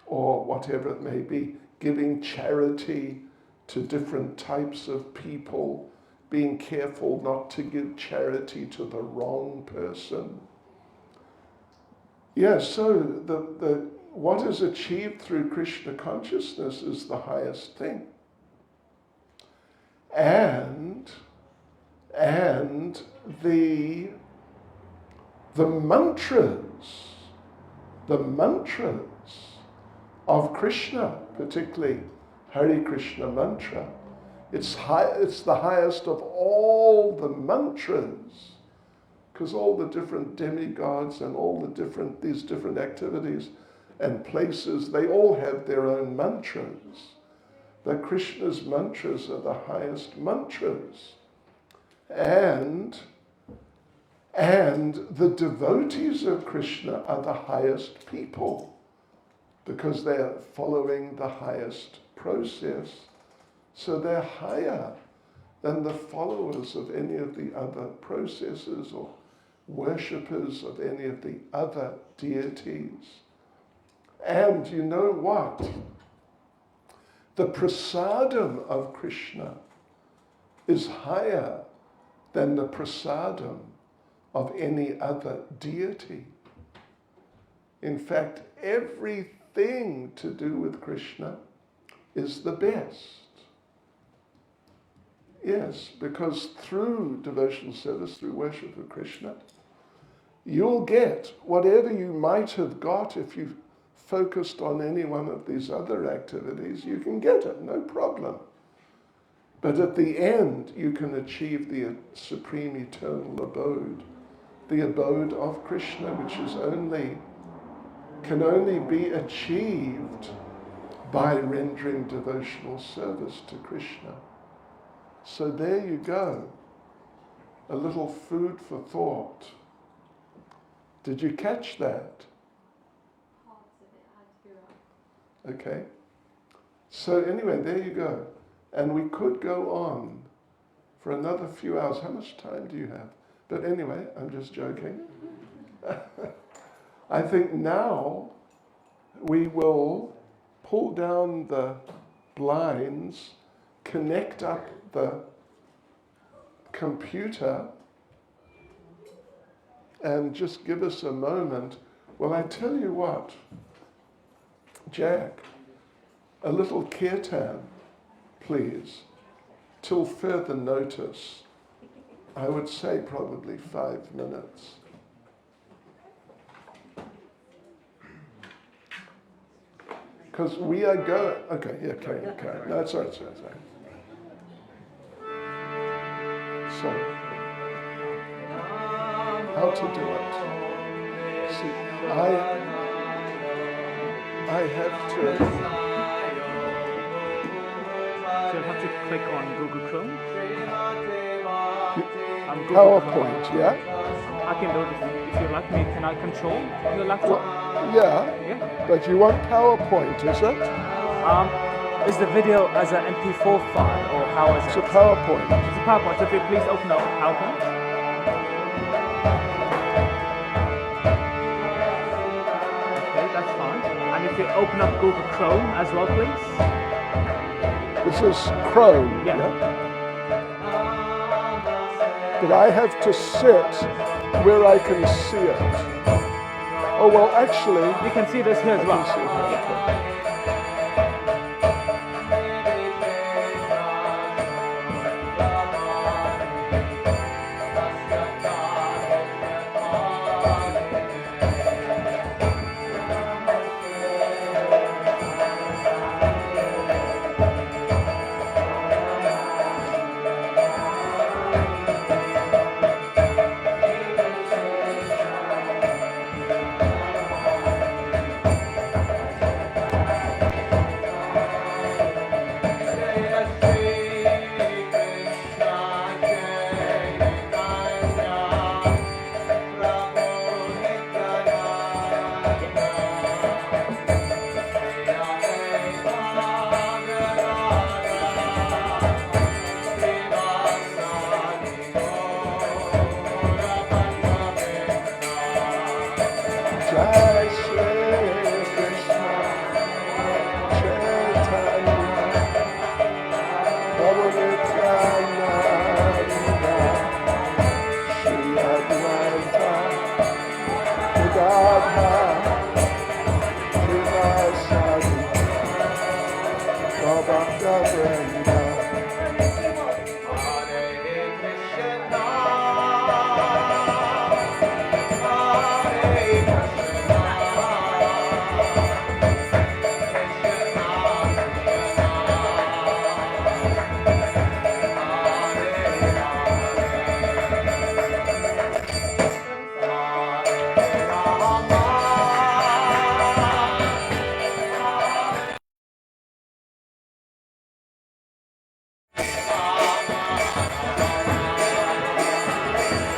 or whatever it may be, giving charity to different types of people, being careful not to give charity to the wrong person. Yes, so what is achieved through Krishna consciousness is the highest thing. And the mantras of Krishna, particularly Hare Krishna mantra, it's the highest of all the mantras, because all the different demigods and all these different activities and places, they all have their own mantras. But Krishna's mantras are the highest mantras. And the devotees of Krishna are the highest people, because they're following the highest process. So they're higher than the followers of any of the other processes or worshippers of any of the other deities. And you know what? The prasadam of Krishna is higher than the prasadam of any other deity. In fact, everything to do with Krishna is the best. Yes, because through devotional service, through worship of Krishna, you'll get whatever you might have got if you focused on any one of these other activities. You can get it, no problem. But at the end, you can achieve the supreme eternal abode, the abode of Krishna, which can only be achieved by rendering devotional service to Krishna. So there you go, a little food for thought. Did you catch that? Parts of it had to go up. Okay. So anyway, there you go. And we could go on for another few hours. How much time do you have? But anyway, I'm just joking. I think now we will pull down the blinds, connect up the computer, and just give us a moment. Well, I tell you what, Jack, a little kirtan, please, till further notice. I would say probably 5 minutes. Because we are going, okay, yeah, carry. No, it's all right. So, how to do it? See, I have to. So you have to click on Google Chrome. Google PowerPoint, Chrome. yeah? I can do this. If you like me, can I control your laptop? Well, yeah, Yeah. but you want PowerPoint, is it? Is the video as an MP4 file or how is it? It's a PowerPoint. It's a PowerPoint. So if you please open up PowerPoint. Okay, that's fine. And if you open up Google Chrome as well, please. This is Chrome, Yeah. But I have to sit where I can see it. Oh, well, actually, You can see this here as well. I can see it. Okay.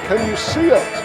Can you see it?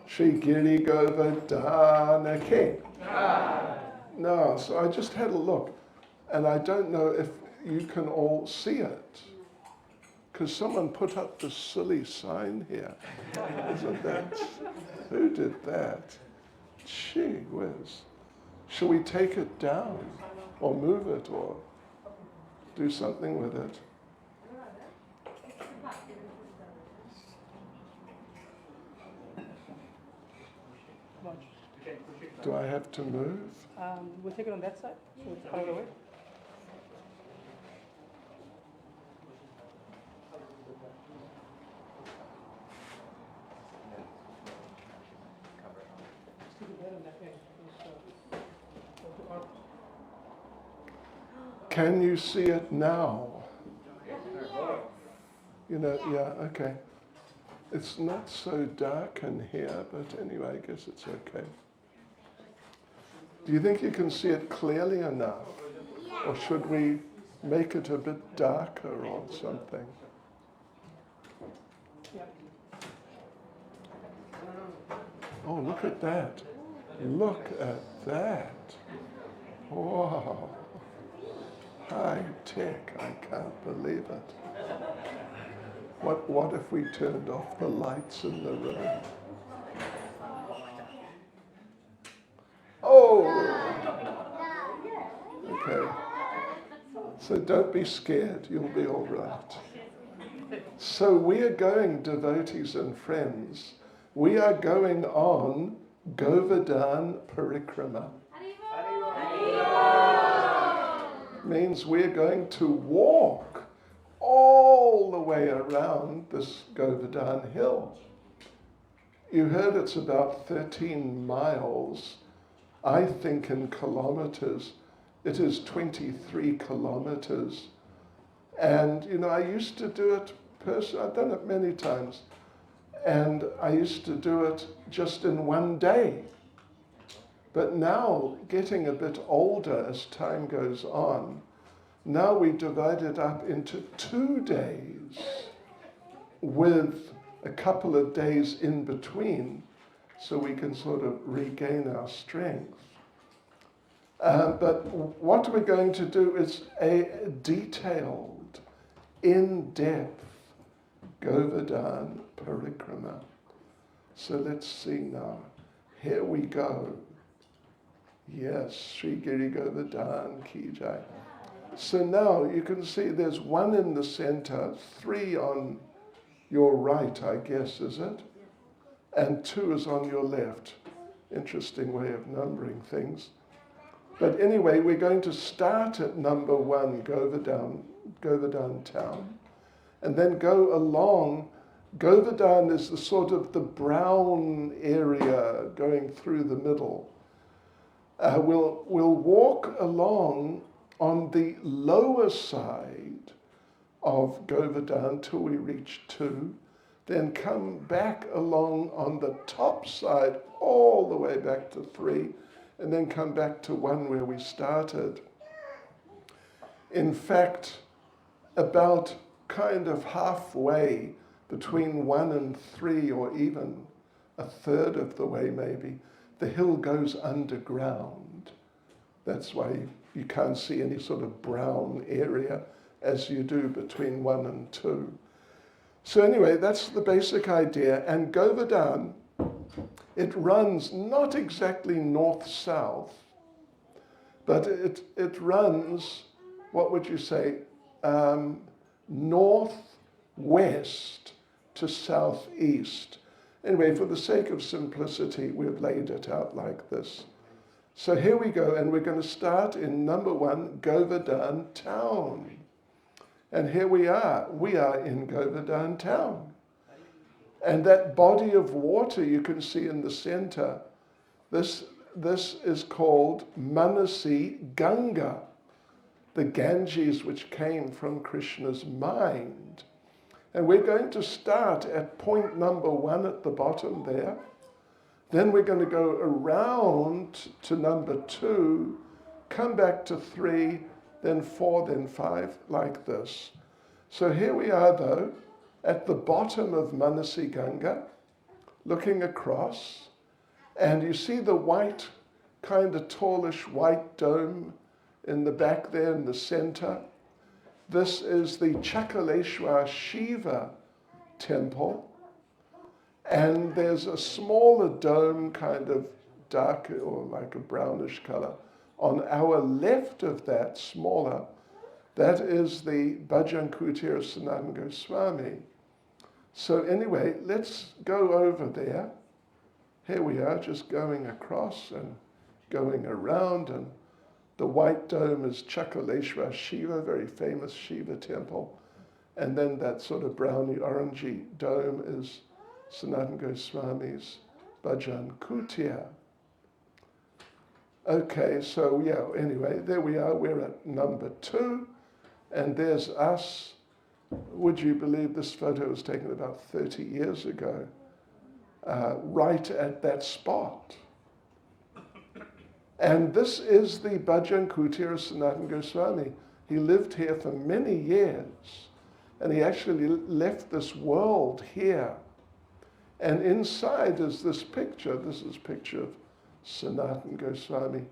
Shri Giri Govardhan King. No, so I just had a look, and I don't know if you can all see it, because someone put up this silly sign here. Isn't that? Who did that? Gee whiz. Shall we take it down, or move it, or do something with it? Do I have to move? We'll take it on that side, so it's out of the way. Can you see it now? You know, yeah, okay. It's not so dark in here, but anyway, I guess it's okay. Do you think you can see it clearly enough? Or should we make it a bit darker or something? Oh, look at that. Look at that. Wow. High tech, I can't believe it. What if we turned off the lights in the room? Oh! Okay. So don't be scared, you'll be all right. So we are going, devotees and friends, we are going on Govardhan Parikrama. Means we're going to walk all the way around this Govardhan hill. You heard it's about 13 miles. I think in kilometers, it is 23 kilometers. And, you know, I used to do it personally. I've done it many times. And I used to do it just in one day. But now, getting a bit older as time goes on, Now we divide it up into 2 days with a couple of days in between so we can sort of regain our strength. But what we're going to do is a detailed, in-depth Govardhan Parikrama. So let's see now. Here we go. Yes, Sri Giri Govardhan Ki Jai. So now you can see there's 1 in the center, 3 on your right, I guess, is it? And 2 is on your left. Interesting way of numbering things. But anyway, we're going to start at number 1, Govardhan town, and then go along. Govardhan is the sort of the brown area going through the middle. We'll walk along on the lower side of Govardhan till we reach 2, then come back along on the top side all the way back to 3, and then come back to 1 where we started. In fact, about kind of halfway between 1 and 3, or even a third of the way maybe, the hill goes underground. That's why you can't see any sort of brown area as you do between 1 and 2. So anyway, that's the basic idea. And Govardhan, it runs not exactly north-south, but it runs, what would you say, northwest to southeast. Anyway, for the sake of simplicity, we've laid it out like this. So here we go, and we're going to start in number 1, Govardhan town. And here we are in Govardhan town. And that body of water you can see in the center, this is called Manasi Ganga, the Ganges which came from Krishna's mind. And we're going to start at point number 1 at the bottom there. Then we're going to go around to number 2, come back to 3, then 4, then 5, like this. So here we are, though, at the bottom of Manasi Ganga, looking across, and you see the white, kind of tallish white dome in the back there in the center. This is the Chakaleshwar Shiva temple, and there's a smaller dome, kind of dark or like a brownish color. On our left of that, smaller, that is the Bhajan Kutir of Sanatana Goswami. So anyway, let's go over there. Here we are, just going across and going around, and the white dome is Chakaleshwar Shiva, very famous Shiva temple. And then that sort of browny orangey dome is Sanatana Goswami's Bhajan Kutir. Okay, so yeah, anyway, there we are, we're at number 2, and there's us. Would you believe this photo was taken about 30 years ago, right at that spot. And this is the Bhajan Kutir of Sanatana Goswami. He lived here for many years, and he actually left this world here. And inside is this picture. This is a picture of Sanatana Goswami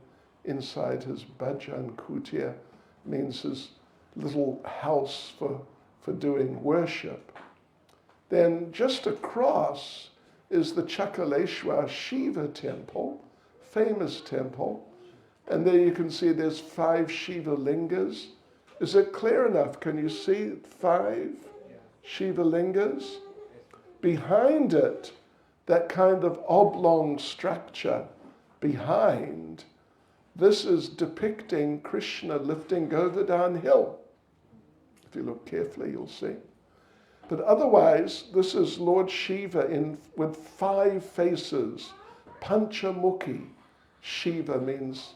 inside his Bhajan Kutir, means his little house for doing worship. Then just across is the Chakaleshwar Shiva temple, famous temple. And there you can see there's 5 Shiva lingas. Is it clear enough? Can you see 5 Shiva lingas? Behind it, that kind of oblong structure behind, this is depicting Krishna lifting Govardhan hill. If you look carefully, you'll see. But otherwise, this is Lord Shiva with 5 faces. Panchamukhi. Shiva means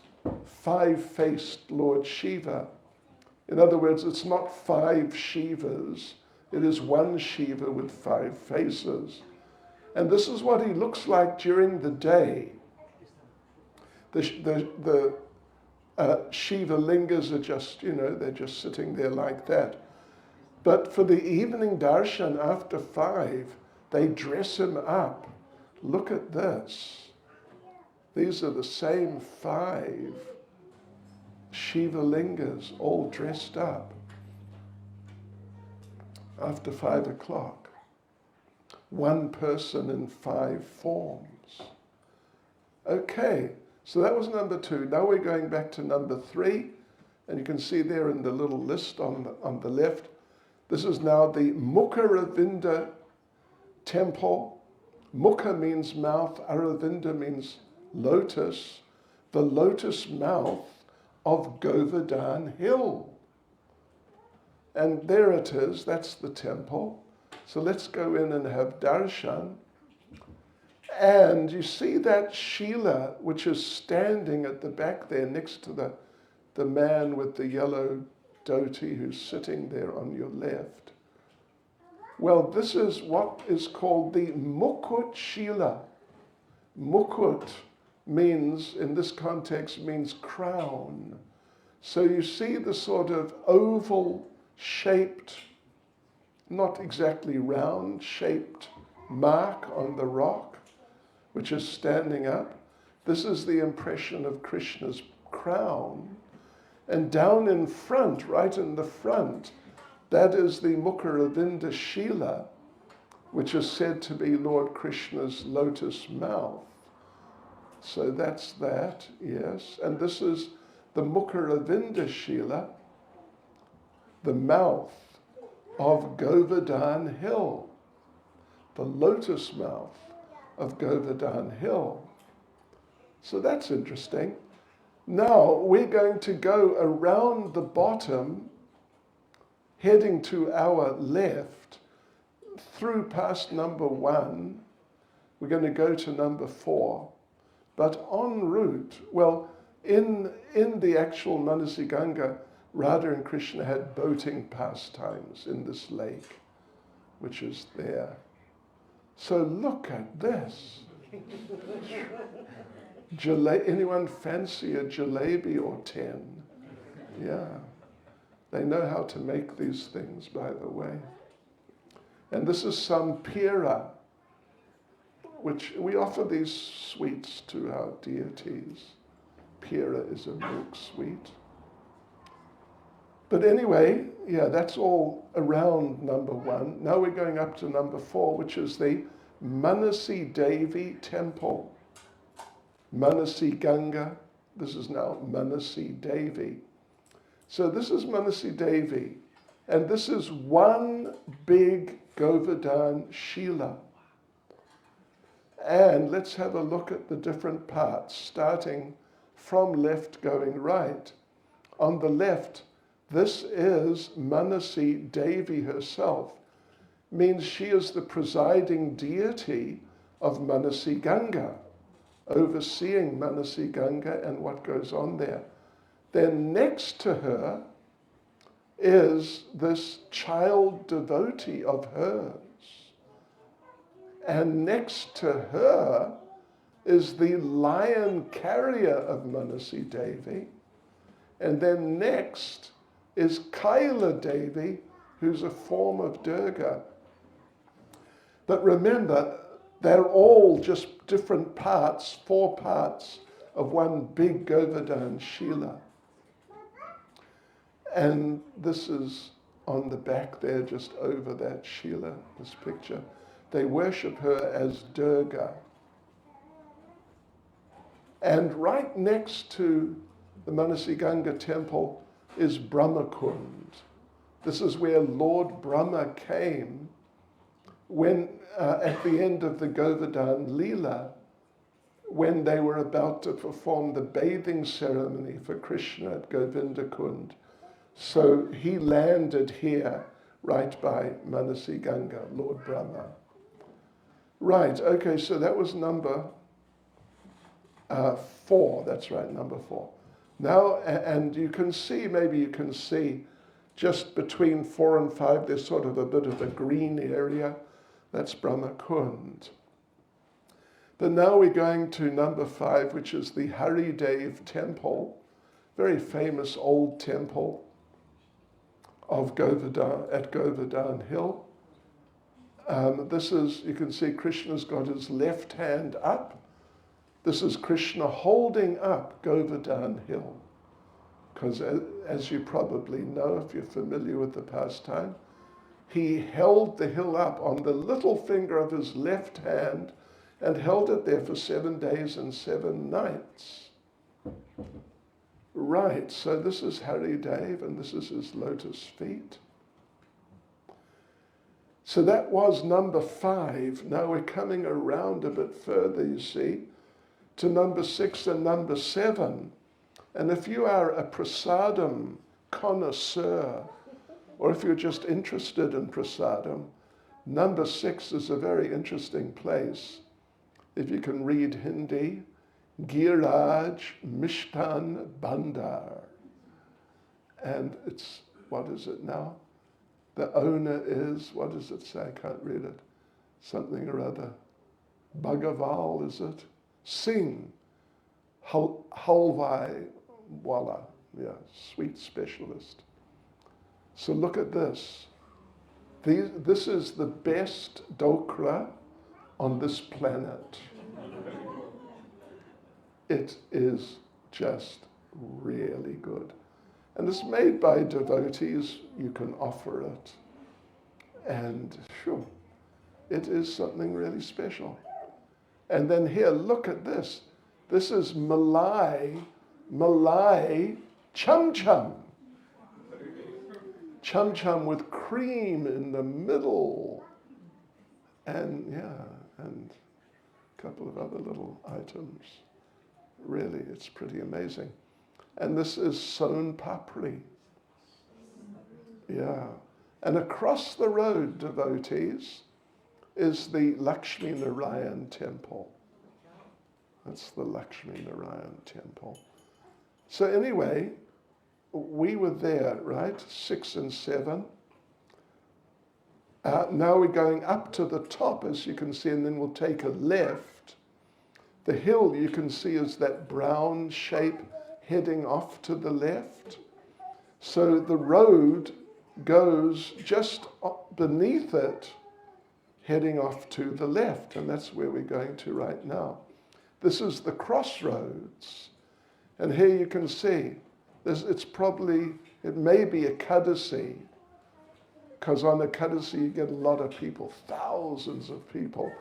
5-faced Lord Shiva. In other words, it's not 5 Shivas. It is one Shiva with 5 faces. And this is what he looks like during the day. The Shiva lingas are just, they're just sitting there like that. But for the evening darshan after 5, they dress him up. Look at this. These are the same 5 Shiva lingas all dressed up after 5 o'clock. One person in 5 forms. Okay, so that was number 2. Now we're going back to number 3, and you can see there in the little list on the left, this is now the Mukha Aravinda temple. Mukha means mouth, Aravinda means lotus, the lotus mouth of Govardhan Hill. And there it is, that's the temple. So let's go in and have darshan. And you see that Shila, which is standing at the back there next to the man with the yellow dhoti who's sitting there on your left. Well, this is what is called the Mukut Shila. Mukut means, in this context, means crown. So you see the sort of oval shaped, not exactly round, shaped mark on the rock, which is standing up. This is the impression of Krishna's crown. And down in front, right in the front, that is the Mukha Shila, which is said to be Lord Krishna's lotus mouth. So that's that, yes. And this is the Mukha Shila, the mouth of Govardhan Hill, the lotus mouth of Govardhan Hill. So that's interesting. Now we're going to go around the bottom, heading to our left, through past number 1. We're going to go to number 4. But en route, well, in the actual Manasi Ganga, Radha and Krishna had boating pastimes in this lake, which is there. So look at this. Anyone fancy a jalebi or 10? Yeah. They know how to make these things, by the way. And this is some pira, which we offer these sweets to our deities. Pira is a milk sweet. But anyway, yeah, that's all around number 1. Now we're going up to number 4, which is the Manasi Devi temple. Manasi Ganga. This is now Manasi Devi. So this is Manasi Devi. And this is one big Govardhan Shila. And let's have a look at the different parts, starting from left going right. On the left, this is Manasi Devi herself. Means she is the presiding deity of Manasi Ganga, overseeing Manasi Ganga and what goes on there. Then next to her is this child devotee of hers. And next to her is the lion carrier of Manasi Devi. And then next is Kaila Devi, who's a form of Durga. But remember, they're all just different parts, 4 parts of one big Govardhan Shila. And this is on the back there, just over that Shila, this picture. They worship her as Durga. And right next to the Manasi Ganga temple is Brahmakund. This is where Lord Brahma came when, at the end of the Govardhan Leela, when they were about to perform the bathing ceremony for Krishna at Govindakund. So he landed here, right by Manasi Ganga, Lord Brahma. Right, okay, so that was number 4. That's right, number 4. Now, and you can see, maybe you can see, just between 4 and 5, there's sort of a bit of a green area. That's Brahmakund. But now we're going to number 5, which is the Haridev temple. very famous old temple of Govardhan, at Govardhan Hill. This is, you can see Krishna's got his left hand up. This is Krishna holding up Govardhan Hill. Because as you probably know, if you're familiar with the pastime, he held the hill up on the little finger of his left hand and held it there for 7 days and 7 nights. Right, so this is Hari Dev and this is his lotus feet. So that was number 5. Now we're coming around a bit further, you see, to number 6 and number 7. And if you are a prasadam connoisseur, or if you're just interested in prasadam, number 6 is a very interesting place. If you can read Hindi, Giraj Mishtan Bandar. And it's, what is it now? The owner is, what does it say? I can't read it. Something or other. Bhagaval, is it? Singh. Halwai Wala. Yeah, sweet specialist. So look at this. This is the best dokra on this planet. It is just really good. And it's made by devotees. You can offer it. And sure, it is something really special. And then here, look at this. This is Malai chum chum. Chum chum with cream in the middle. And yeah, and a couple of other little items. Really, it's pretty amazing. And this is Son Papri. Yeah. And across the road, devotees, is the Lakshmi Narayan temple. That's the Lakshmi Narayan temple. So anyway, we were there, right? 6 and 7. Now we're going up to the top, as you can see, and then we'll take a left. The hill you can see is that brown shape heading off to the left. So the road goes just beneath it, heading off to the left, and that's where we're going to right now. This is the crossroads, and here you can see, it may be a Kadasi, because on a Kadasi you get a lot of people, thousands of people,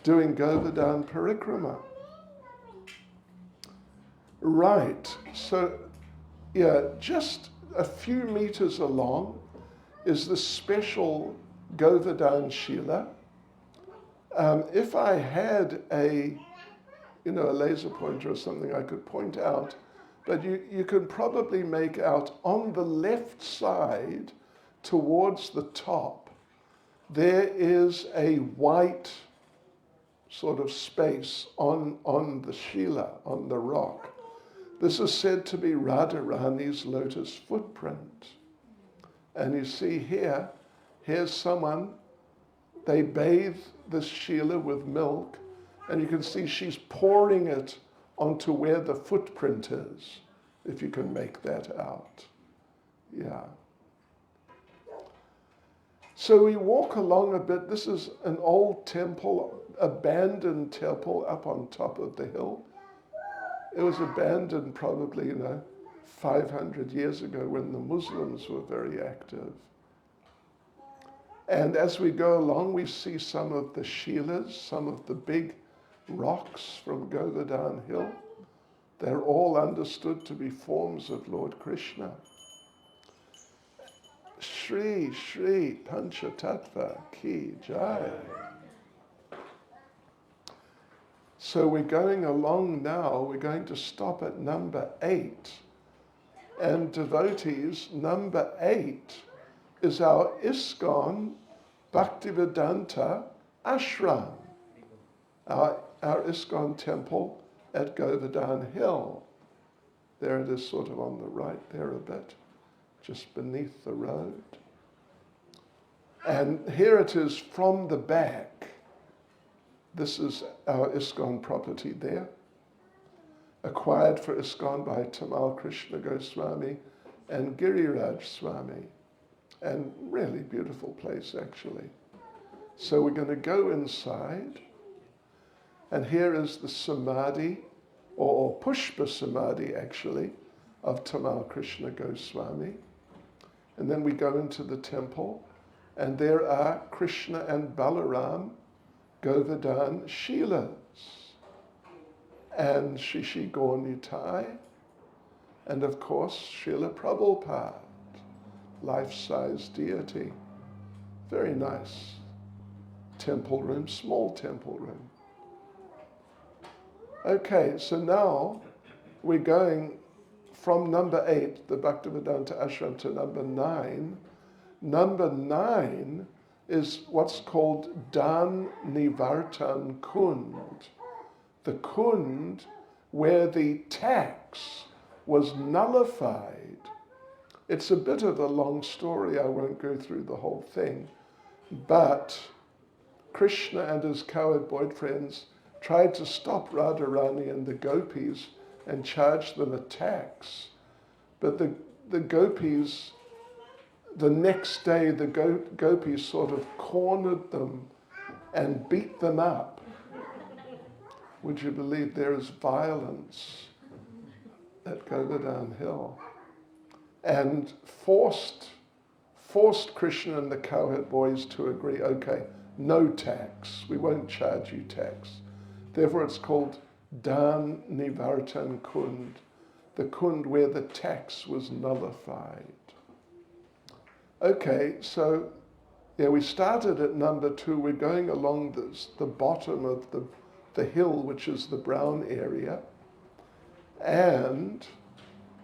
doing Govardhan Parikrama. Right, so yeah, just a few meters along is the special Govardhan Shila. If I had a laser pointer or something I could point out, but you can probably make out on the left side towards the top, there is a white sort of space on the Shila, on the rock. This is said to be Radharani's lotus footprint. And you see here's someone, they bathe this Shila with milk, and you can see she's pouring it onto where the footprint is, if you can make that out. Yeah. So we walk along a bit. This is an old temple, abandoned temple up on top of the hill. It was abandoned probably, 500 years ago when the Muslims were very active. And as we go along, we see some of the Shilas, some of the big rocks from Govardhan Hill. They're all understood to be forms of Lord Krishna. Shri Shri Panchatattva Ki Jai. So we're going along now, we're going to stop at number 8. And devotees, number 8 is our ISKCON Bhaktivedanta Ashram, our ISKCON temple at Govardhan Hill. There it is sort of on the right there a bit, just beneath the road. And here it is from the back. This is our ISKCON property there. acquired for ISKCON by Tamal Krishna Goswami and Giriraj Swami. And really beautiful place, actually. So we're going to go inside. And here is the Samadhi, or Pushpa Samadhi, actually, of Tamal Krishna Goswami. And then we go into the temple, and there are Krishna and Balaram, Govardhan Shilas, and Shishi Gaur Nitai, and of course Srila Prabhupada, life-size deity. Very nice temple room, small temple room. Okay, so now we're going from number 8, the Bhaktivedanta Ashram, to number 9. Number 9 is what's called Dan Nivartan Kund. The Kund where the tax was nullified. It's a bit of a long story, I won't go through the whole thing, but Krishna and his cowherd boyfriends tried to stop Radharani and the gopis and charge them a tax. But the gopis, the next day, the gopis sort of cornered them and beat them up. Would you believe there is violence at Govardhan Hill? And forced Krishna and the cowherd boys to agree, okay, no tax, we won't charge you tax. Therefore it's called Dan Nivartan Kund, the Kund where the tax was nullified. Okay, so yeah, we started at number 2. We're going along the bottom of the hill, which is the brown area. And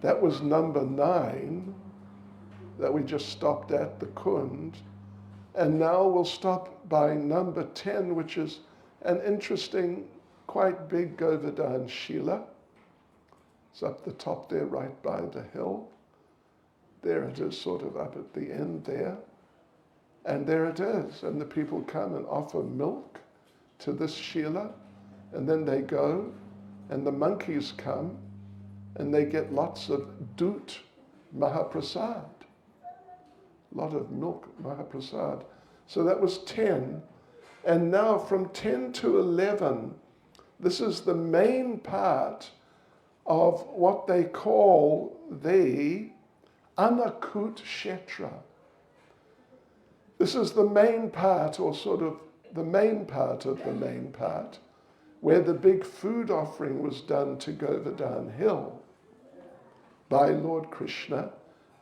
that was number 9 that we just stopped at, the Kund. And now we'll stop by number 10, which is an interesting, quite big Govardhan Shila. It's up the top there, right by the hill. There it is, sort of up at the end there. And there it is. And the people come and offer milk to this Shila. And then they go, and the monkeys come, and they get lots of dut Mahaprasad. A lot of milk Mahaprasad. So that was 10. And now from 10 to 11, this is the main part of what they call the Anakut Kshetra. This is the main part, or sort of the main part of the main part, where the big food offering was done to Govardhan Hill by Lord Krishna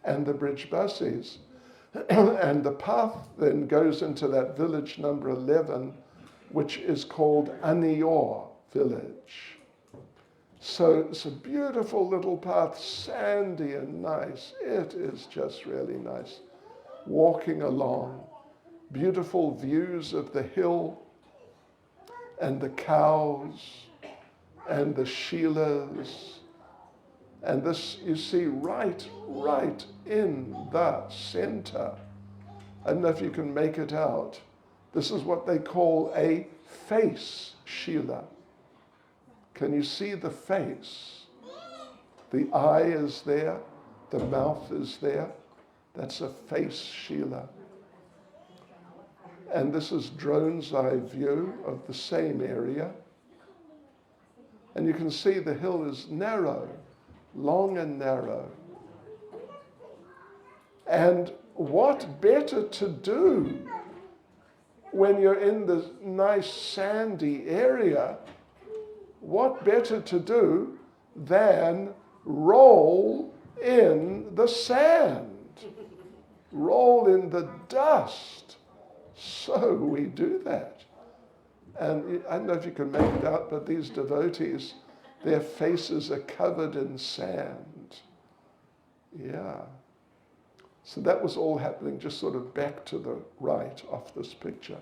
and the Brijbasis. And the path then goes into that village number 11, which is called Anior village. So it's a beautiful little path, sandy and nice. It is just really nice. Walking along, beautiful views of the hill and the cows and the Shilas. And this you see right in the center. I don't know if you can make it out. This is what they call a face Shila. Can you see the face? The eye is there, the mouth is there. That's a face Shila. And this is drone's eye view of the same area. And you can see the hill is narrow, long and narrow. And what better to do when you're in this nice sandy area? What better to do than roll in the sand, roll in the dust? So we do that. And I don't know if you can make it out, but these devotees, their faces are covered in sand. Yeah. So that was all happening just sort of back to the right off this picture.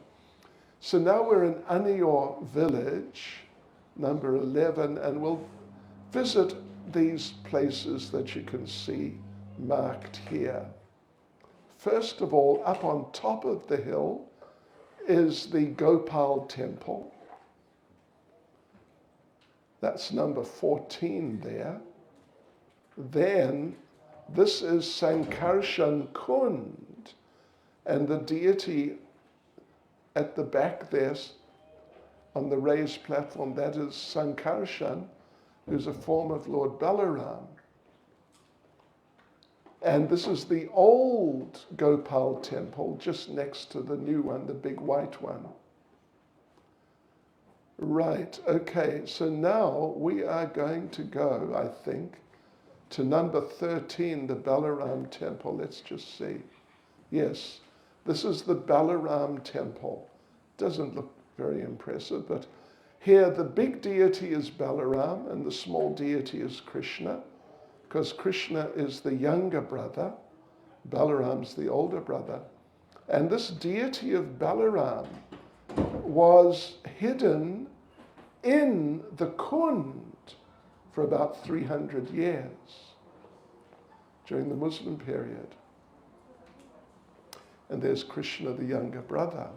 So now we're in Anior village, number 11, and we'll visit these places that you can see marked here. First of all, up on top of the hill is the Gopal temple. That's number 14 there. Then this is Sankarshan Kund, and the deity at the back there on the raised platform, that is Sankarshan, who's a form of Lord Balaram. And this is the old Gopal temple just next to the new one, the big white one. Right, okay, so now we are going to go, I think, to number 13, the Balaram temple. Let's just see. Yes, this is the Balaram temple. Doesn't look very impressive, but here the big deity is Balaram and the small deity is Krishna, because Krishna is the younger brother, Balaram's the older brother. And this deity of Balaram was hidden in the Kund for about 300 years during the Muslim period. And there's Krishna, the younger brother.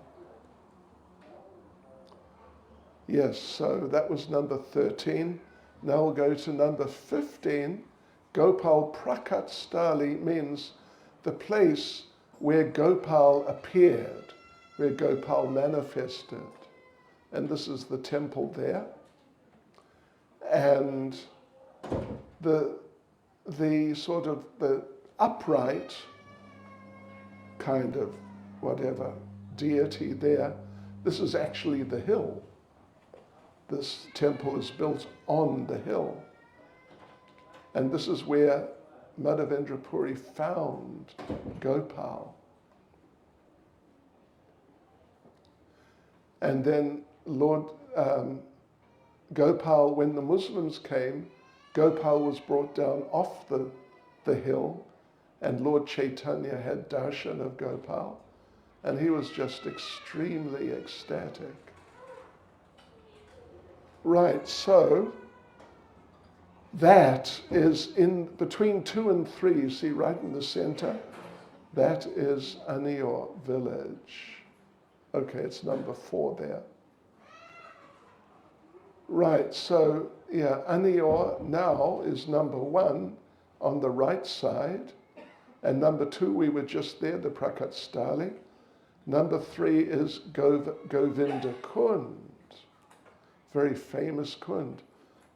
Yes, so that was number 13. Now we'll go to number 15. Gopal Prakat Stali means the place where Gopal appeared, where Gopal manifested. And this is the temple there. And the sort of the upright kind of whatever deity there, this is actually the hill. This temple is built on the hill. And this is where Madhavendra Puri found Gopal. And then Lord Gopal, when the Muslims came, Gopal was brought down off the hill, and Lord Chaitanya had darshan of Gopal, and he was just extremely ecstatic. Right, so that is in between 2 and 3, you see right in the center, that is Anior village. Okay, it's number 4 there. Right, so yeah, Anior now is number 1 on the right side, and number 2 we were just there, the Prakat Stali. Number 3 is Govinda Kund, very famous Kund.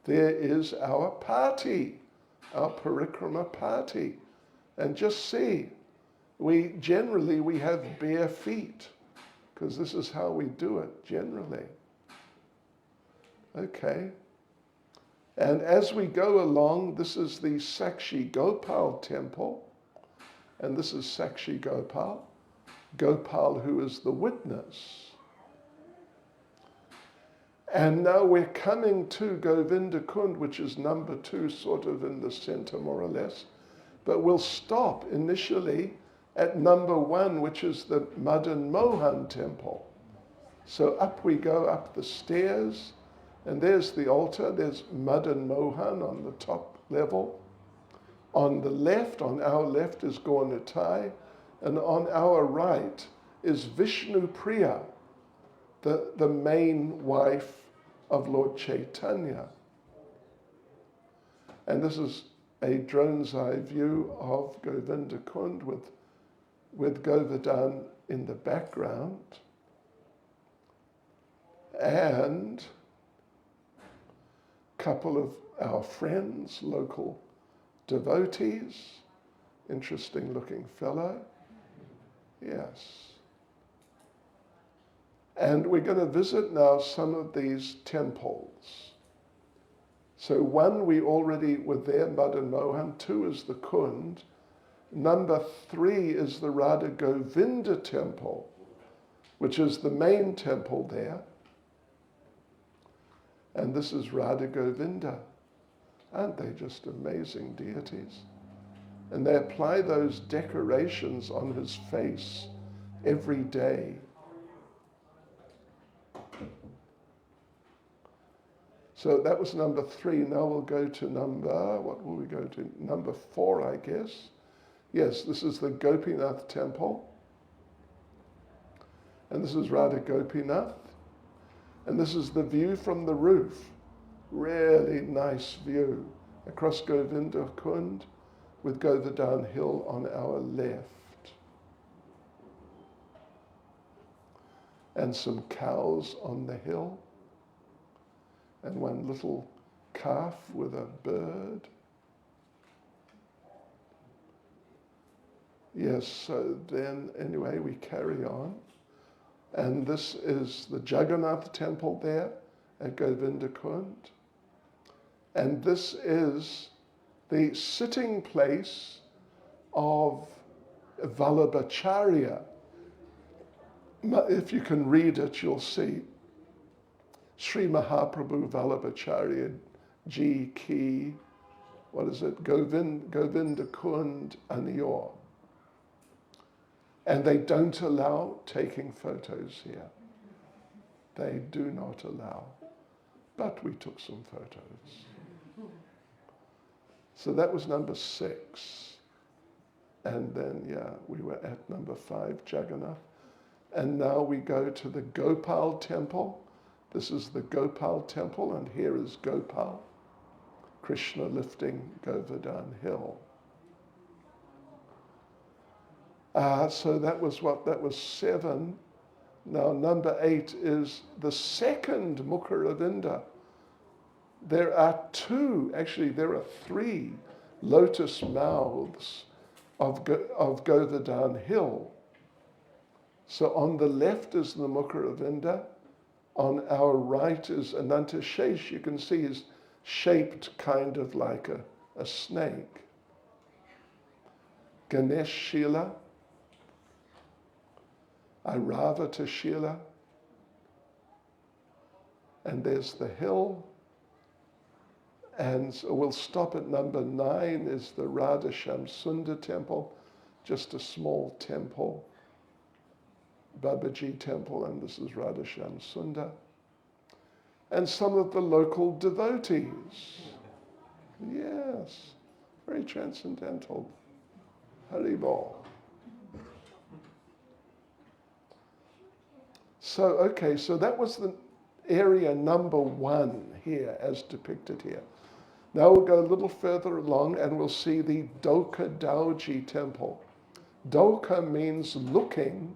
There is our party, our Parikrama party. And just see, we have bare feet, because this is how we do it generally. Okay. And as we go along, this is the Sakshi Gopal temple, and this is Sakshi Gopal, Gopal who is the witness. And now we're coming to Govinda Kund, which is number 2, sort of in the center more or less. But we'll stop initially at number 1, which is the Madan Mohan temple. So up we go, up the stairs, and there's the altar. There's Madan Mohan on the top level. On the left, on our left, is Gaur-Nitai, and on our right is Vishnu Priya, the main wife of Lord Chaitanya. And this is a drone's eye view of Govinda Kund with Govardhan in the background. And a couple of our friends, local devotees, interesting looking fellow. Yes. And we're going to visit now some of these temples. So 1, we already were there, Madan Mohan. 2 is the Kund. Number 3 is the Radha Govinda temple, which is the main temple there. And this is Radha Govinda. Aren't they just amazing deities? And they apply those decorations on his face every day. So that was number 3. Now we'll go to what will we go to? Number 4, I guess. Yes, this is the Gopinath temple. And this is Radha Gopinath. And this is the view from the roof really nice view across Govinda Kund with Govardhan Hill on our left. And some cows on the hill. And one little calf with a bird. Yes, so then anyway we carry on. And this is the Jagannath temple there at Govinda Kund. And this is the sitting place of Vallabhacharya. If you can read it, you'll see Sri Mahaprabhu Vallabhacharya Ji Ki, what is it? Govinda Kund Aniyor. And they don't allow taking photos here. They do not allow. But we took some photos. So that was number 6. And then, we were at number 5, Jagannath. And now we go to the Gopal temple. This is the Gopal temple, and here is Gopal, Krishna lifting Govardhan Hill. So that was what? That was 7. Now number 8 is the second Mukharavinda. There are 2, actually there are 3 lotus mouths of Govardhan Hill. So on the left is the Mukharavinda, on our right is Anantashesh. You can see he's shaped kind of like a snake. Ganesh Shila, Airavata Shila, and there's the hill. And so we'll stop at number 9 is the Radha Shamsundar temple, just a small temple. Babaji temple, and this is Radha Shamsundar. And some of the local devotees. Yes, very transcendental. Haribol. So that was the area number 1 here, as depicted here. Now we'll go a little further along and we'll see the Doka Dauji temple. Doka means looking,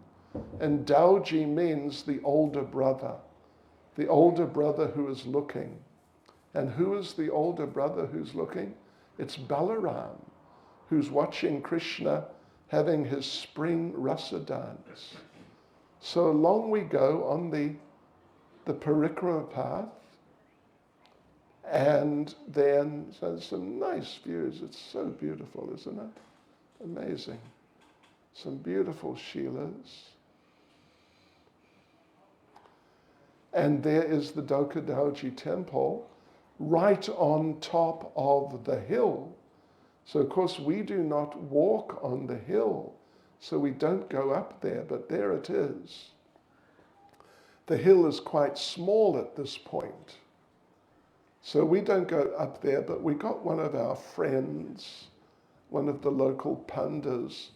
and Dauji means the older brother who is looking. And who is the older brother who's looking? It's Balaram, who's watching Krishna having his spring rasa dance. So along we go on the Parikrama path, and then so some nice views. It's so beautiful, isn't it? Amazing. Some beautiful Shilas. And there is the Doka Dauji temple right on top of the hill. So of course we do not walk on the hill, so we don't go up there, but there it is. The hill is quite small at this point. So we don't go up there, but we got one of our friends, one of the local pandas,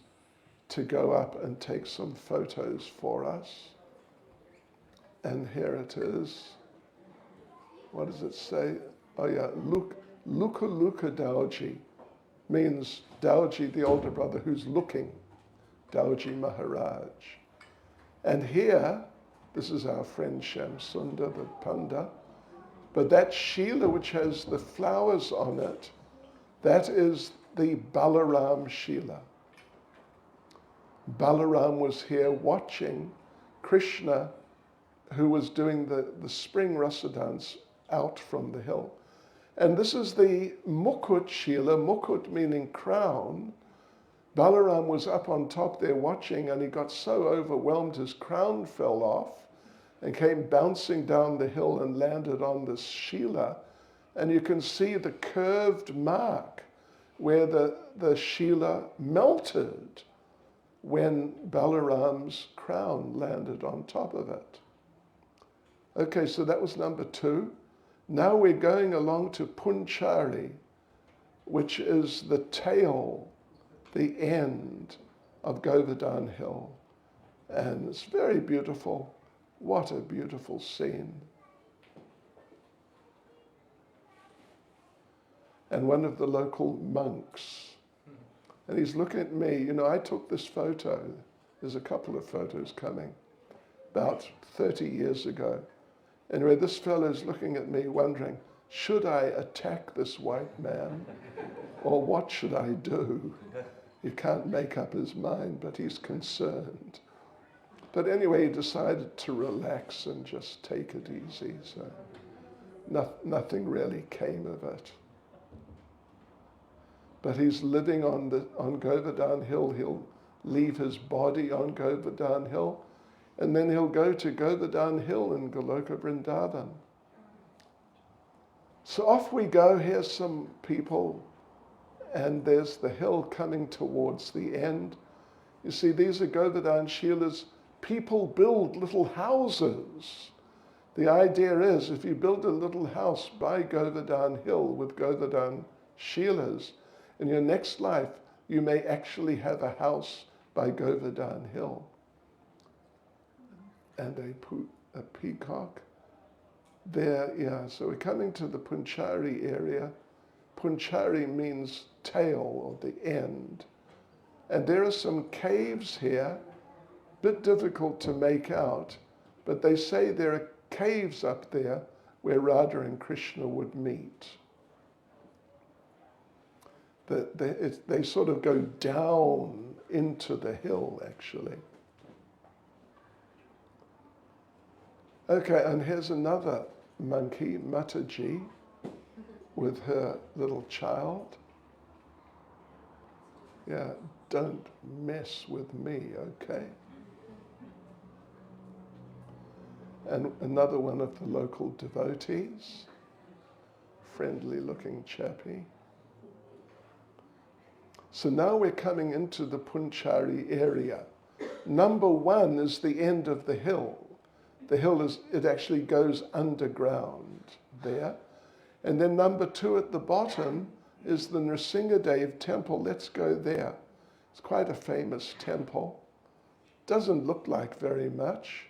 to go up and take some photos for us. And here it is. What does it say? Oh yeah, Luka Dauji means Dauji, the older brother who's looking, Dauji Maharaj. And here, this is our friend Shamsundar, the Panda, but that Shila which has the flowers on it, that is the Balaram Shila. Balaram was here watching Krishna, who was doing the spring rasa dance out from the hill. And this is the Mukut Shila, Mukut meaning crown. Balaram was up on top there watching, and he got so overwhelmed his crown fell off and came bouncing down the hill and landed on this Shila. And you can see the curved mark where the Shila melted when Balaram's crown landed on top of it. Okay, so that was number 2. Now we're going along to Punchari, which is the tail, the end of Govardhan Hill. And it's very beautiful. What a beautiful scene. and one of the local monks. And he's looking at me. You know, I took this photo. There's a couple of photos coming, about 30 years ago. Anyway, this fellow's looking at me wondering, should I attack this white man? Or what should I do? He can't make up his mind, but he's concerned. But anyway, he decided to relax and just take it easy. So nothing really came of it. But he's living on Govardhan Hill. He'll leave his body on Govardhan Hill, and then he'll go to Govardhan Hill in Goloka Vrindavan. So off we go. Here's some people, and there's the hill coming towards the end. You see, these are Govardhan Shilas. People build little houses. The idea is, if you build a little house by Govardhan Hill with Govardhan Shilas, in your next life, you may actually have a house by Govardhan Hill. And a peacock there, yeah. So we're coming to the Punchari area. Punchari means tail or the end. And there are some caves here, bit difficult to make out, but they say there are caves up there where Radha and Krishna would meet. They sort of go down into the hill, actually. Okay, and here's another monkey, Mataji, with her little child. Yeah, don't mess with me, okay? And another one of the local devotees, friendly looking chappie. So now we're coming into the Punchari area. Number one is the end of the hill. The hill it actually goes underground there. And then number two at the bottom is the Nrsingadev temple. Let's go there. It's quite a famous temple. Doesn't look like very much,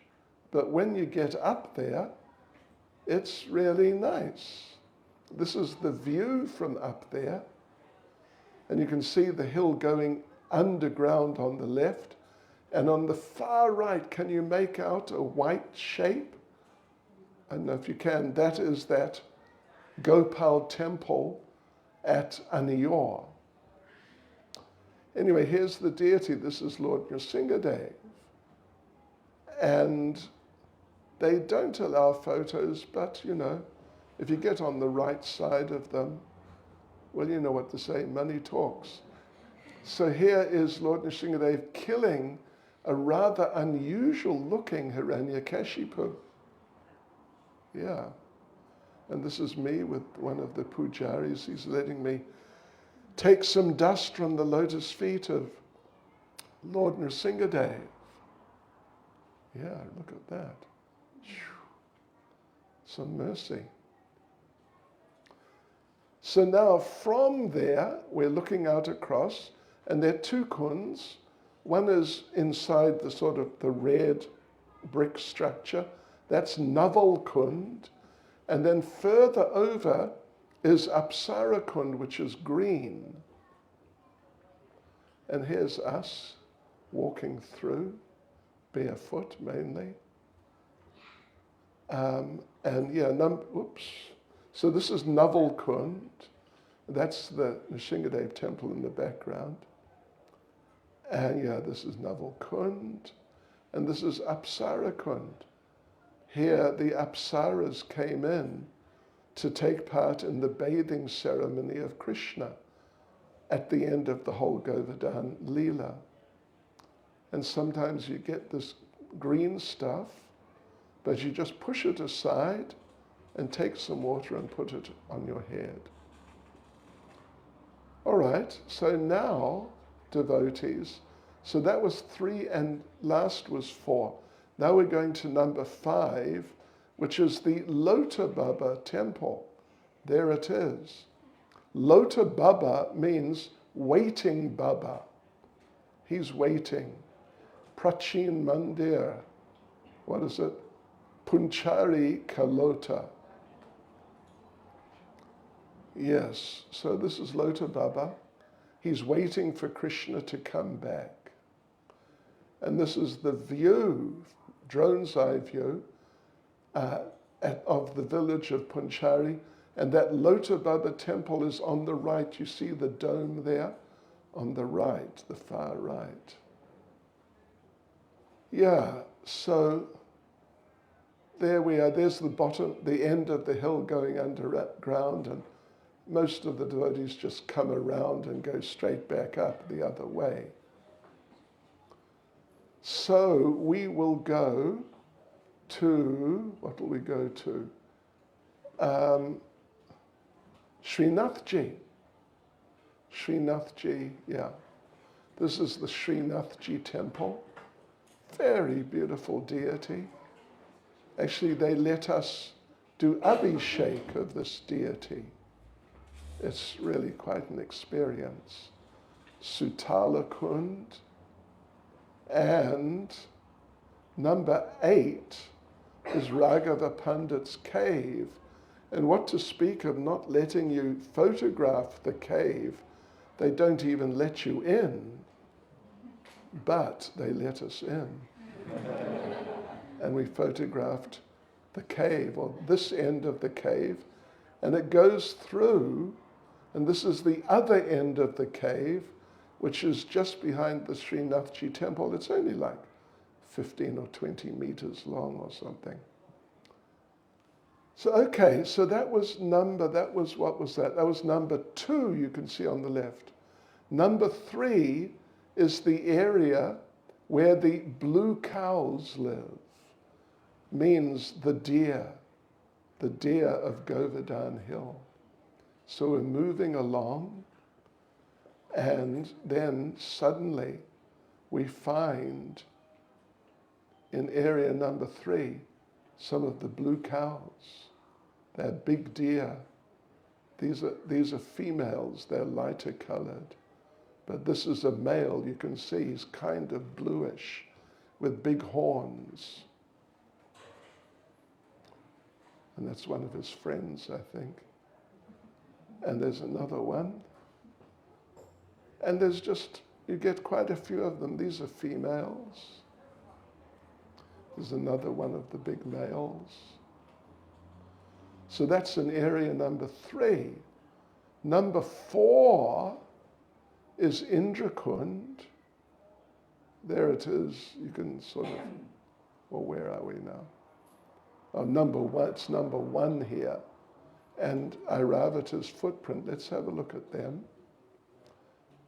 but when you get up there, it's really nice. This is the view from up there. And you can see the hill going underground on the left. And on the far right, can you make out a white shape? I don't know if you can. That is that Gopal temple at Aniyor. Anyway, here's the deity. This is Lord Nrsingadev. And they don't allow photos, but, you know, if you get on the right side of them, well, you know what to say, money talks. So here is Lord Nrsingadev killing a rather unusual looking Hiranyakashipu. Yeah. And this is me with one of the pujaris. He's letting me take some dust from the lotus feet of Lord Nrsingadev. Yeah, look at that. Some mercy. So now from there, we're looking out across, and there are two kunds. One is inside the sort of the red brick structure. That's Naval Kund. And then further over is Apsara Kund, which is green. And here's us walking through, barefoot mainly. And yeah, oops. So this is Naval Kund. That's the Nrsingadev temple in the background. And yeah, this is Naval Kund. And this is Apsara Kund. Here the Apsaras came in to take part in the bathing ceremony of Krishna at the end of the whole Govardhan Leela. And sometimes you get this green stuff, but you just push it aside and take some water and put it on your head. All right, so now, devotees, so that was 3 and last was 4. Now we're going to number 5, which is the Lota Baba temple. There it is. Lota Baba means waiting Baba. He's waiting. Prachin Mandir. What is it? Punchari Kalota. Yes, so this is Lota Baba. He's waiting for Krishna to come back. And this is the view, drone's eye view, of the village of Punchari. And that Lota Baba temple is on the right. You see the dome there? On the right, the far right. Yeah, so there we are. There's the bottom, the end of the hill going underground, and most of the devotees just come around and go straight back up the other way. So we will go to, what will we go to? Srinathji. Srinathji, yeah. This is the Srinathji temple. Very beautiful deity. Actually, they let us do abhishek of this deity. It's really quite an experience. Sutala Kund. And number 8 is Raghava Pandit's cave. And what to speak of not letting you photograph the cave. They don't even let you in, but they let us in. And we photographed the cave, or this end of the cave, and it goes through, and this is the other end of the cave, which is just behind the Srinathji temple. It's only like 15 or 20 meters long or something. So, okay, so what was that? That was number 2, you can see on the left. Number 3 is the area where the blue cows live. Means the deer of Govardhan Hill. So we're moving along, and then suddenly we find in area number 3 some of the blue cows. They're big deer. These are females, they're lighter colored. But this is a male, you can see he's kind of bluish with big horns. And that's one of his friends, I think. And there's another one. And there's just, you get quite a few of them. These are females. There's another one of the big males. So that's in area number 3. Number 4 is Indrakund. There it is. You can sort of, well, where are we now? Oh, number 1, it's number 1 here. And Airavata's footprint, let's have a look at them.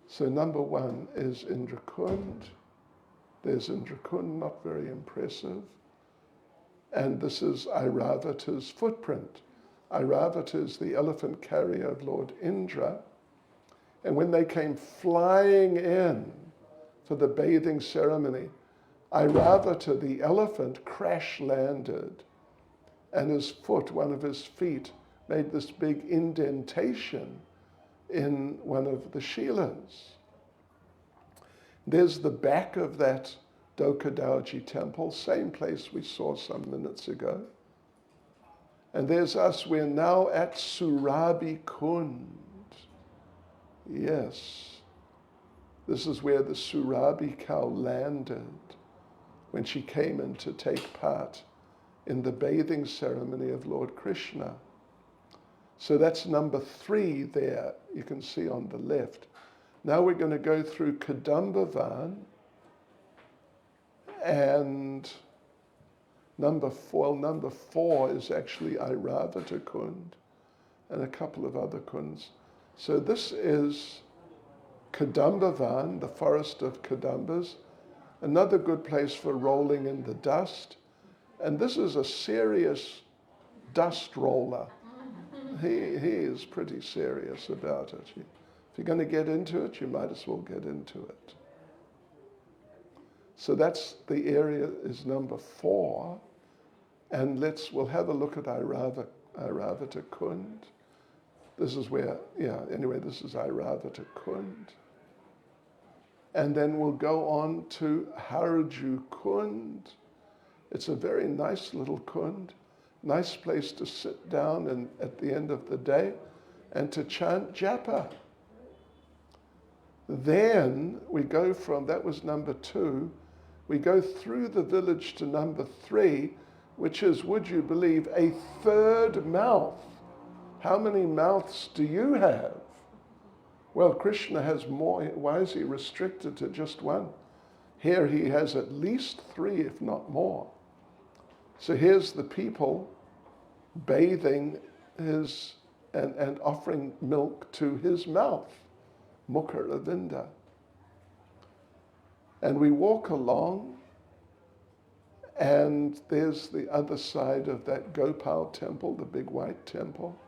So number 1 is Indrakund. There's Indrakund, not very impressive. And this is Airavata's footprint. Airavata is the elephant carrier of Lord Indra. And when they came flying in for the bathing ceremony, Airavata, the elephant, crash landed. And his foot, one of his feet, made this big indentation in one of the shilas. There's the back of that Dokadaji temple, same place we saw some minutes ago. And there's us, we're now at Surabhi Kund. Yes, this is where the Surabhi cow landed when she came in to take part in the bathing ceremony of Lord Krishna. So that's number 3 there, you can see on the left. Now we're going to go through Kadambavan, and number 4 is actually Airavata Kund, and a couple of other kunds. So this is Kadambavan, the forest of Kadambas, another good place for rolling in the dust. And this is a serious dust roller. He is pretty serious about it. If you're going to get into it, you might as well get into it. So that's the area is number 4. And we'll have a look at Airavata Kund. This is where, this is Airavata Kund. And then we'll go on to Harju Kund. It's a very nice little kund, nice place to sit down and at the end of the day and to chant japa. Then we go from, that was number 2, we go through the village to number 3, which is, would you believe, a third mouth. How many mouths do you have? Well, Krishna has more. Why is he restricted to just one? Here he has at least 3, if not more. So here's the people bathing his and offering milk to his mouth, Mukha Ravinda. And we walk along, and there's the other side of that Gopal temple, the big white temple.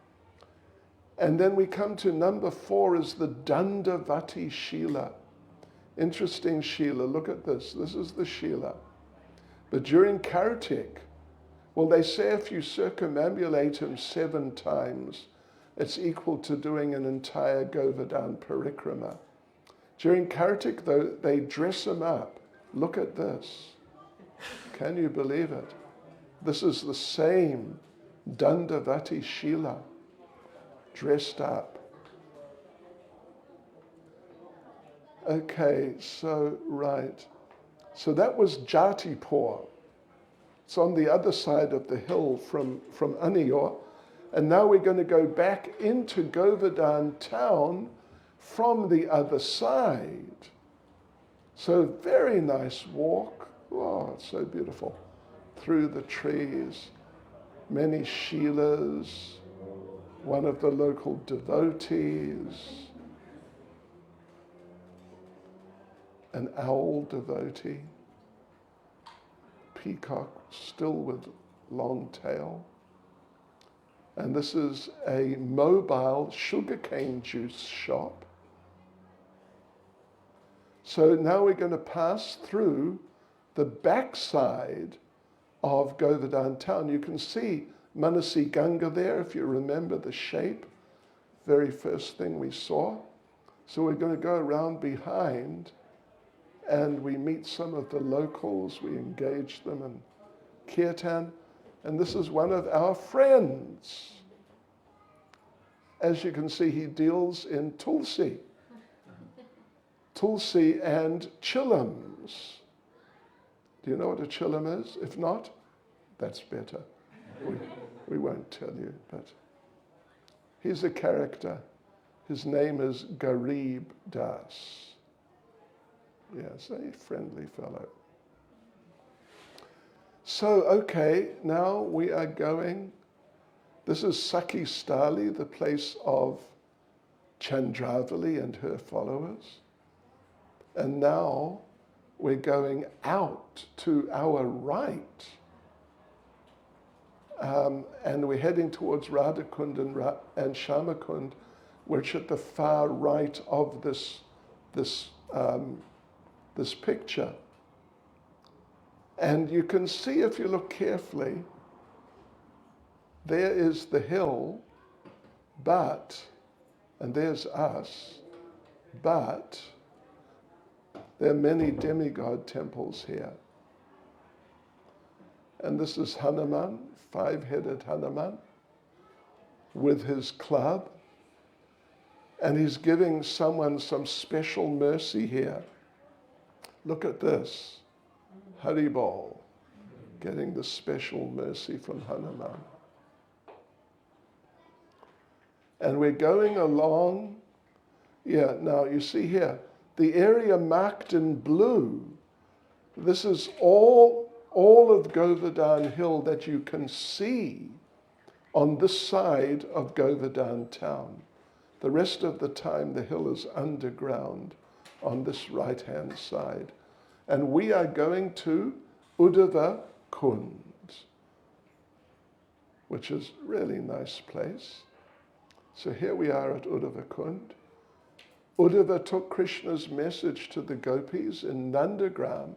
And then we come to number 4 is the Dandavati Shila. Interesting Shila, look at this. This is the Shila. But during Kartik, well, they say if you circumambulate him 7 times, it's equal to doing an entire Govardhan Parikrama. During Kartik, though, they dress him up. Look at this. Can you believe it? This is the same Dandavati Shila, dressed up. Okay, so, right. So that was Jatipur. It's on the other side of the hill from Aniyor. And now we're going to go back into Govardhan town from the other side. So very nice walk. Oh, it's so beautiful. Through the trees, many Shilas, one of the local devotees, an owl devotee, peacock still with long tail. And this is a mobile sugarcane juice shop. So now we're going to pass through the backside of Govardhan town. You can see Manasi Ganga there, if you remember the shape, very first thing we saw. So we're going to go around behind and we meet some of the locals, we engage them in kirtan, and this is one of our friends. As you can see, he deals in tulsi. Tulsi and chillums. Do you know what a chillum is? If not, that's better. We won't tell you, but he's a character. His name is Garib Das. Yes, a friendly fellow. So, okay, now we are going. This is Sakhi Stali, the place of Chandravali and her followers. And now we're going out to our right. And we're heading towards Radhakund and Shamakund, which are at the far right of this picture. And you can see, if you look carefully, there is the hill, and there's us, but there are many demigod temples here. And this is Hanuman, 5-headed Hanuman, with his club. And he's giving someone some special mercy here. Look at this. Haribol, getting the special mercy from Hanuman. And we're going along. Yeah, now you see here, the area marked in blue, this is all of Govardhan Hill that you can see on this side of Govardhan town. The rest of the time, the hill is underground on this right-hand side. And we are going to Uddhava Kund, which is a really nice place. So here we are at Uddhava Kund. Uddhava took Krishna's message to the gopis in Nandagram,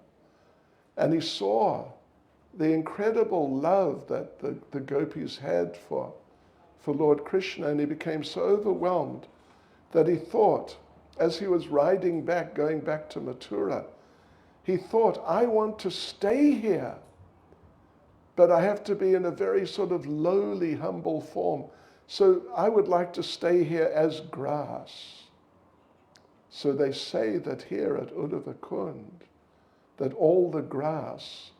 and he saw the incredible love that the gopis had for Lord Krishna, and he became so overwhelmed that he thought, as he was riding back, going back to Mathura, he thought, I want to stay here, but I have to be in a very sort of lowly, humble form, So I would like to stay here as grass. So they say that here at Uddhava Kund, that all the grass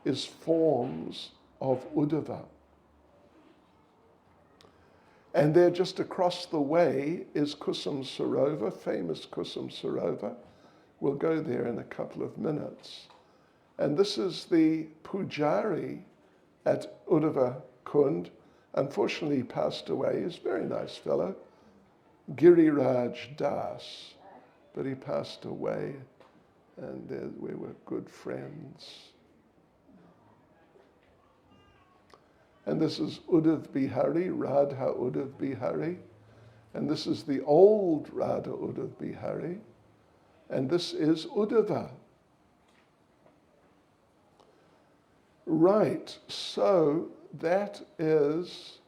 is forms of Uddhava. And there just across the way is Kusum Sarovar, famous Kusum Sarovar. We'll go there in a couple of minutes. And this is the Pujari at Uddhava Kund. Unfortunately, he passed away. He's a very nice fellow, Giriraj Das. But he passed away, and we were good friends. And this is Uddhav Bihari, Radha Uddhav Bihari. And this is the old Radha Uddhav Bihari. And this is Uddhava. Right, so that is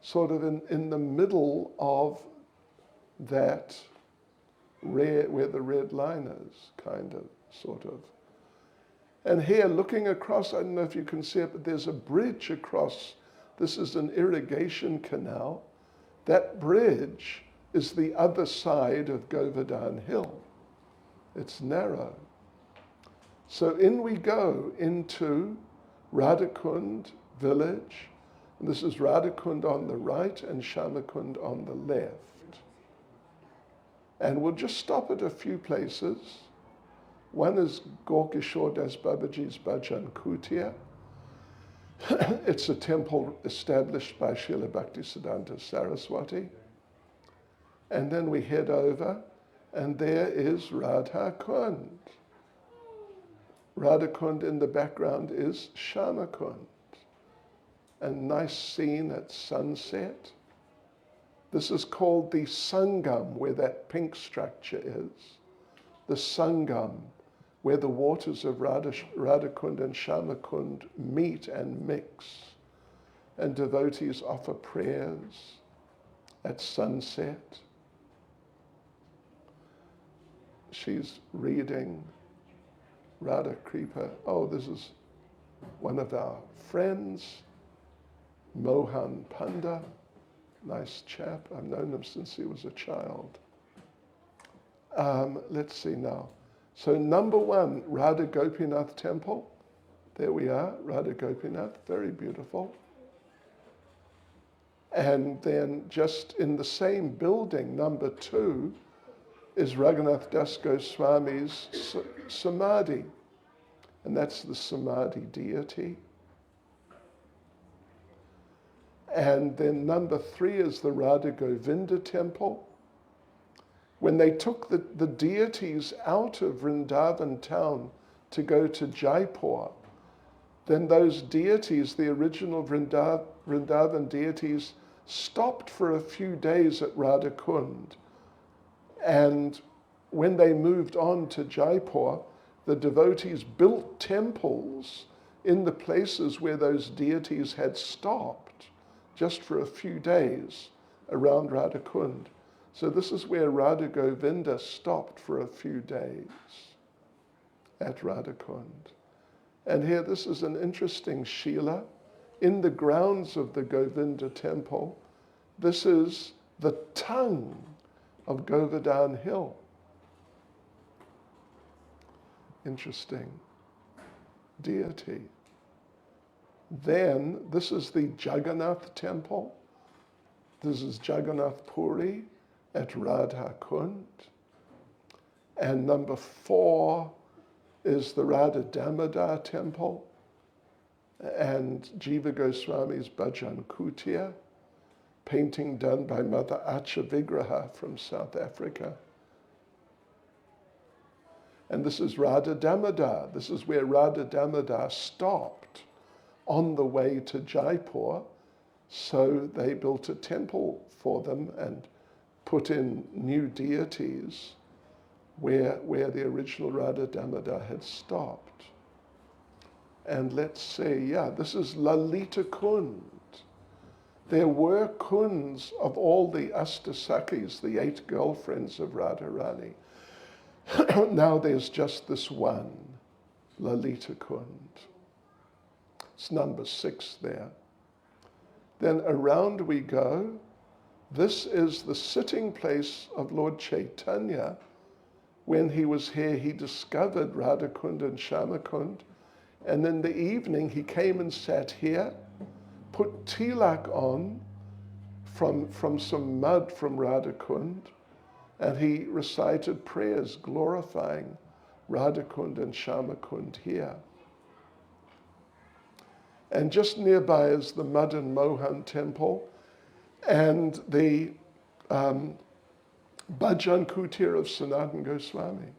sort of in the middle of that red, where the red line is, kind of, sort of. And here, looking across, I don't know if you can see it, but there's a bridge across. This is an irrigation canal. That bridge is the other side of Govardhan Hill. It's narrow. So in we go into Radhakund village. And this is Radhakund on the right and Shamakund on the left. And we'll just stop at a few places. One is Gaurkishore Das Babaji's Bhajan Kutia. It's a temple established by Srila Bhaktisiddhanta Saraswati. And then we head over, and there is Radha Kund. Radha Kund in the background is Shamakund. A nice scene at sunset. This is called the Sangam, where that pink structure is. The Sangam, where the waters of Radhakund and Shamakund meet and mix. And devotees offer prayers at sunset. She's reading Radha Kripa. Oh, this is one of our friends, Mohan Panda. Nice chap. I've known him since he was a child. Let's see now. So number one, Radha Gopinath Temple. There we are, Radha Gopinath, very beautiful. And then just in the same building, number two, is Raghunath Das Goswami's Samadhi. And that's the Samadhi deity. And then number three is the Radha Govinda temple. When they took the deities out of Vrindavan town to go to Jaipur, then those deities, the original Vrindavan deities, stopped for a few days at Radha Kund. And when they moved on to Jaipur, the devotees built temples in the places where those deities had stopped, just for a few days around Radha Kund. So this is where Radha Govinda stopped for a few days at Radha Kund. And here, this is an interesting Shila. In the grounds of the Govinda temple, this is the tongue of Govardhan Hill. Interesting deity. Then, this is the Jagannath temple. This is Jagannath Puri at Radha Kund. And number four is the Radha Damodar temple and Jiva Goswami's Bhajan Kutia, painting done by Mother Acha Vigraha from South Africa. And this is Radha Damodar. This is where Radha Damodar stopped on the way to Jaipur. So they built a temple for them and put in new deities where the original Radha Damodar had stopped. And let's see, this is Lalita Kund. There were kunds of all the Astasakis, the 8 girlfriends of Radharani. Now there's just this one, Lalita Kund. It's number 6 there. Then around we go. This is the sitting place of Lord Chaitanya. When he was here, he discovered Radhakund and Shyamakund. And in the evening, he came and sat here, put tilak on from some mud from Radhakund, and he recited prayers glorifying Radhakund and Shyamakund here. And just nearby is the Madan Mohan temple and the Bhajan Kutir of Sanatana Goswami.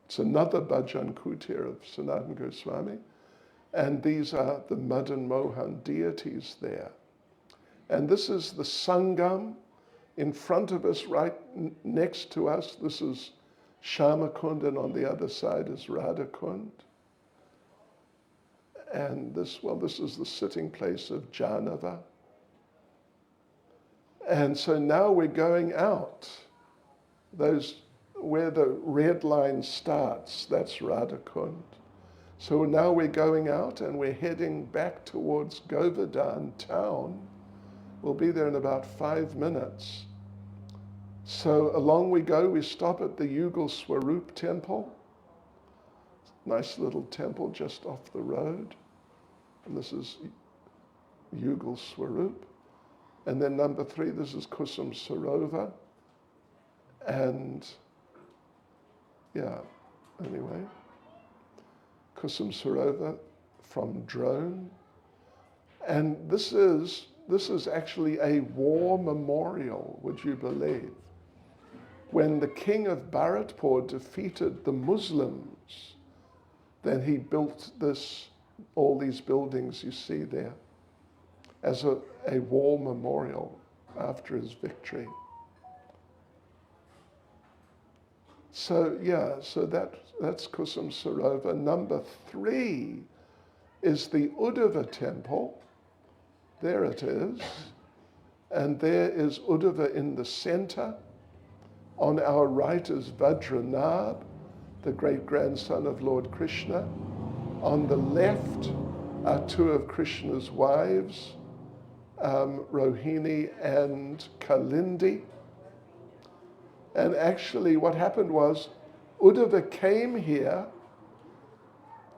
It's another Bhajan Kutir of Sanatana Goswami. And these are the Madan Mohan deities there. And this is the Sangam in front of us, right next to us. This is Shyamakund, and on the other side is Radhakund. And this is the sitting place of Janava. And so now we're going out. Where the red line starts, that's Radhakund. So now we're going out and we're heading back towards Govardhan town. We'll be there in about 5 minutes. So along we go, we stop at the Yugal Swarup temple. Nice little temple just off the road. And this is Yugal Swarup. And then number 3, this is Kusum Sarovar. And anyway, Kusum Sarovar from drone. And this is actually a war memorial, would you believe? When the king of Bharatpur defeated the Muslims, then he built all these buildings you see there as a war memorial after his victory. So that's Kusum Sarovar. Number 3 is the Uddhava temple. There it is. And there is Uddhava in the center. On our right is Vajranab, the great-grandson of Lord Krishna. On the left are 2 of Krishna's wives, Rohini and Kalindi. And actually what happened was Uddhava came here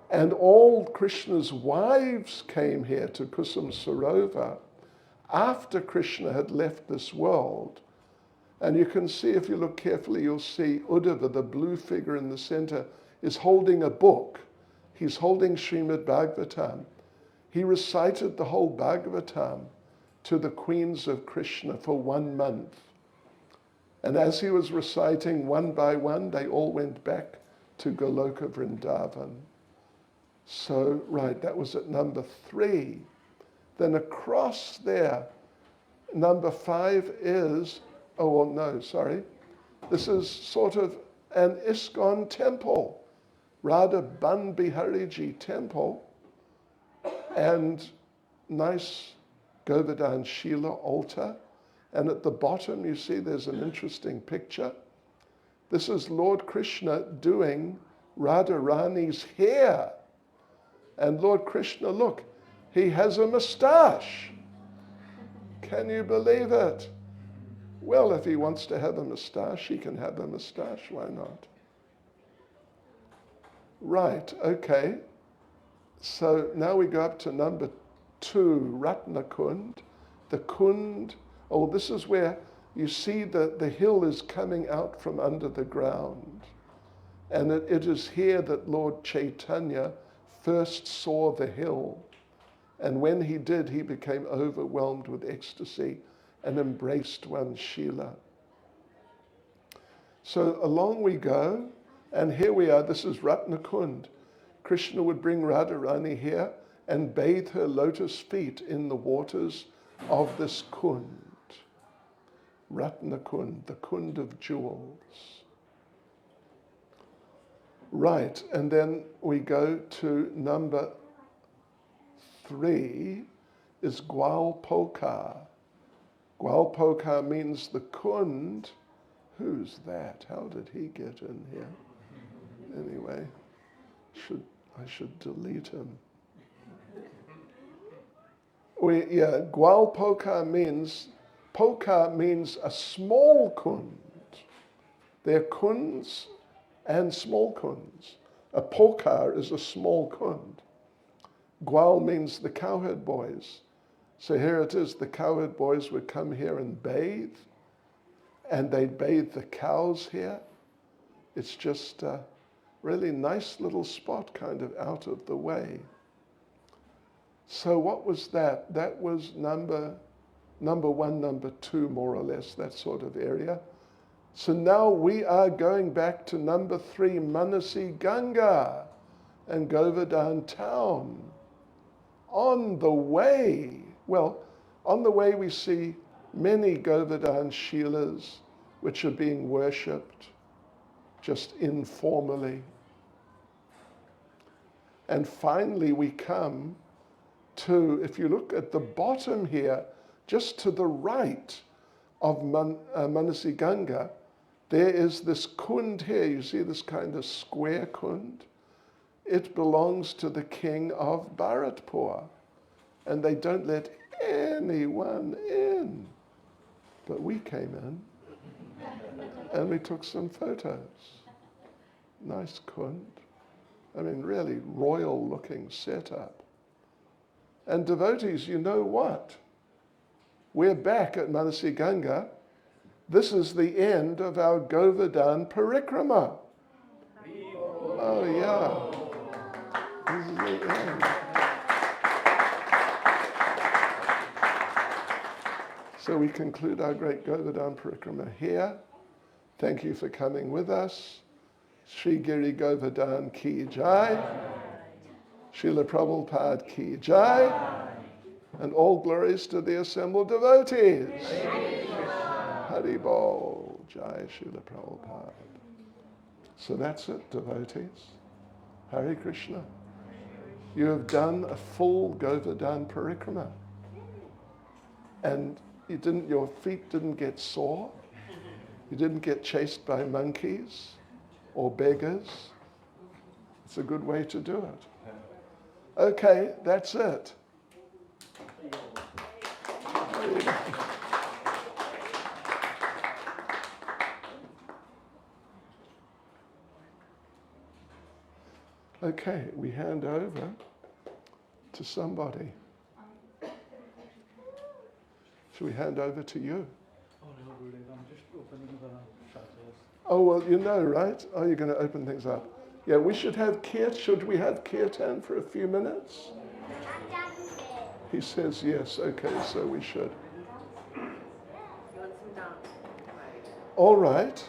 and all Krishna's wives came here to Kusum Sarovar after Krishna had left this world. And you can see, if you look carefully, you'll see Uddhava, the blue figure in the center, is holding a book. He's holding Srimad Bhagavatam. He recited the whole Bhagavatam to the queens of Krishna for 1 month. And as he was reciting one by one, they all went back to Goloka Vrindavan. So, right, that was at number 3. Then across there, number 5 is, this is sort of an ISKCON temple, Radha Ban Bihariji temple, and nice Govardhan Shila altar. And at the bottom, you see there's an interesting picture. This is Lord Krishna doing Radharani's hair. And Lord Krishna, look, he has a moustache. Can you believe it? Well, if he wants to have a moustache, he can have a moustache. Why not? Right, okay. So now we go up to number 2, Ratnakund. The Kund. Oh, this is where you see the hill is coming out from under the ground. And it is here that Lord Chaitanya first saw the hill. And when he did, he became overwhelmed with ecstasy and embraced one Shila. So along we go, and here we are. This is Ratnakund. Krishna would bring Radharani here and bathe her lotus feet in the waters of this Kund. Ratnakund, the Kund of jewels. Right, and then we go to number 3 is Gwalpokar. Gwalpokar means the Kund. Who's that? How did he get in here? Anyway, I should delete him. Gwal Poka means a small kund. They're kunds and small kunds. A Poka is a small kund. Gwal means the cowherd boys. So here it is, the cowherd boys would come here and bathe, and they'd bathe the cows here. It's just a really nice little spot, kind of out of the way. So what was that? That was number 1, number 2, more or less, that sort of area. So now we are going back to number 3, Manasi Ganga and Govardhan town. On the way we see many Govardhan Shilas which are being worshipped just informally. And finally we come to, if you look at the bottom here, just to the right of Manasi Ganga, there is this kund here. You see this kind of square kund? It belongs to the king of Bharatpur, and they don't let anyone in. But we came in, and we took some photos. Nice kund. I mean, really royal-looking setup. And devotees, you know what? We're back at Manasi Ganga. This is the end of our Govardhan Parikrama. Oh yeah. This is the end. So we conclude our great Govardhan Parikrama here. Thank you for coming with us. Sri Giri Govardhan Ki Jai. Srila Prabhupada Ki Jai. And all glories to the assembled devotees. Hari Bol, Jai Srila Prabhupada. So that's it, devotees. Hare Krishna. You have done a full Govardhan Parikrama. And your feet didn't get sore. You didn't get chased by monkeys or beggars. It's a good way to do it. Okay, that's it. Okay, we hand over to somebody. Should we hand over to you? I'm just opening the shutters. Oh, well, you know, right? Oh, you're going to open things up. Yeah, we should have Should we have kirtan for a few minutes? He says yes. Okay, so we should. All right.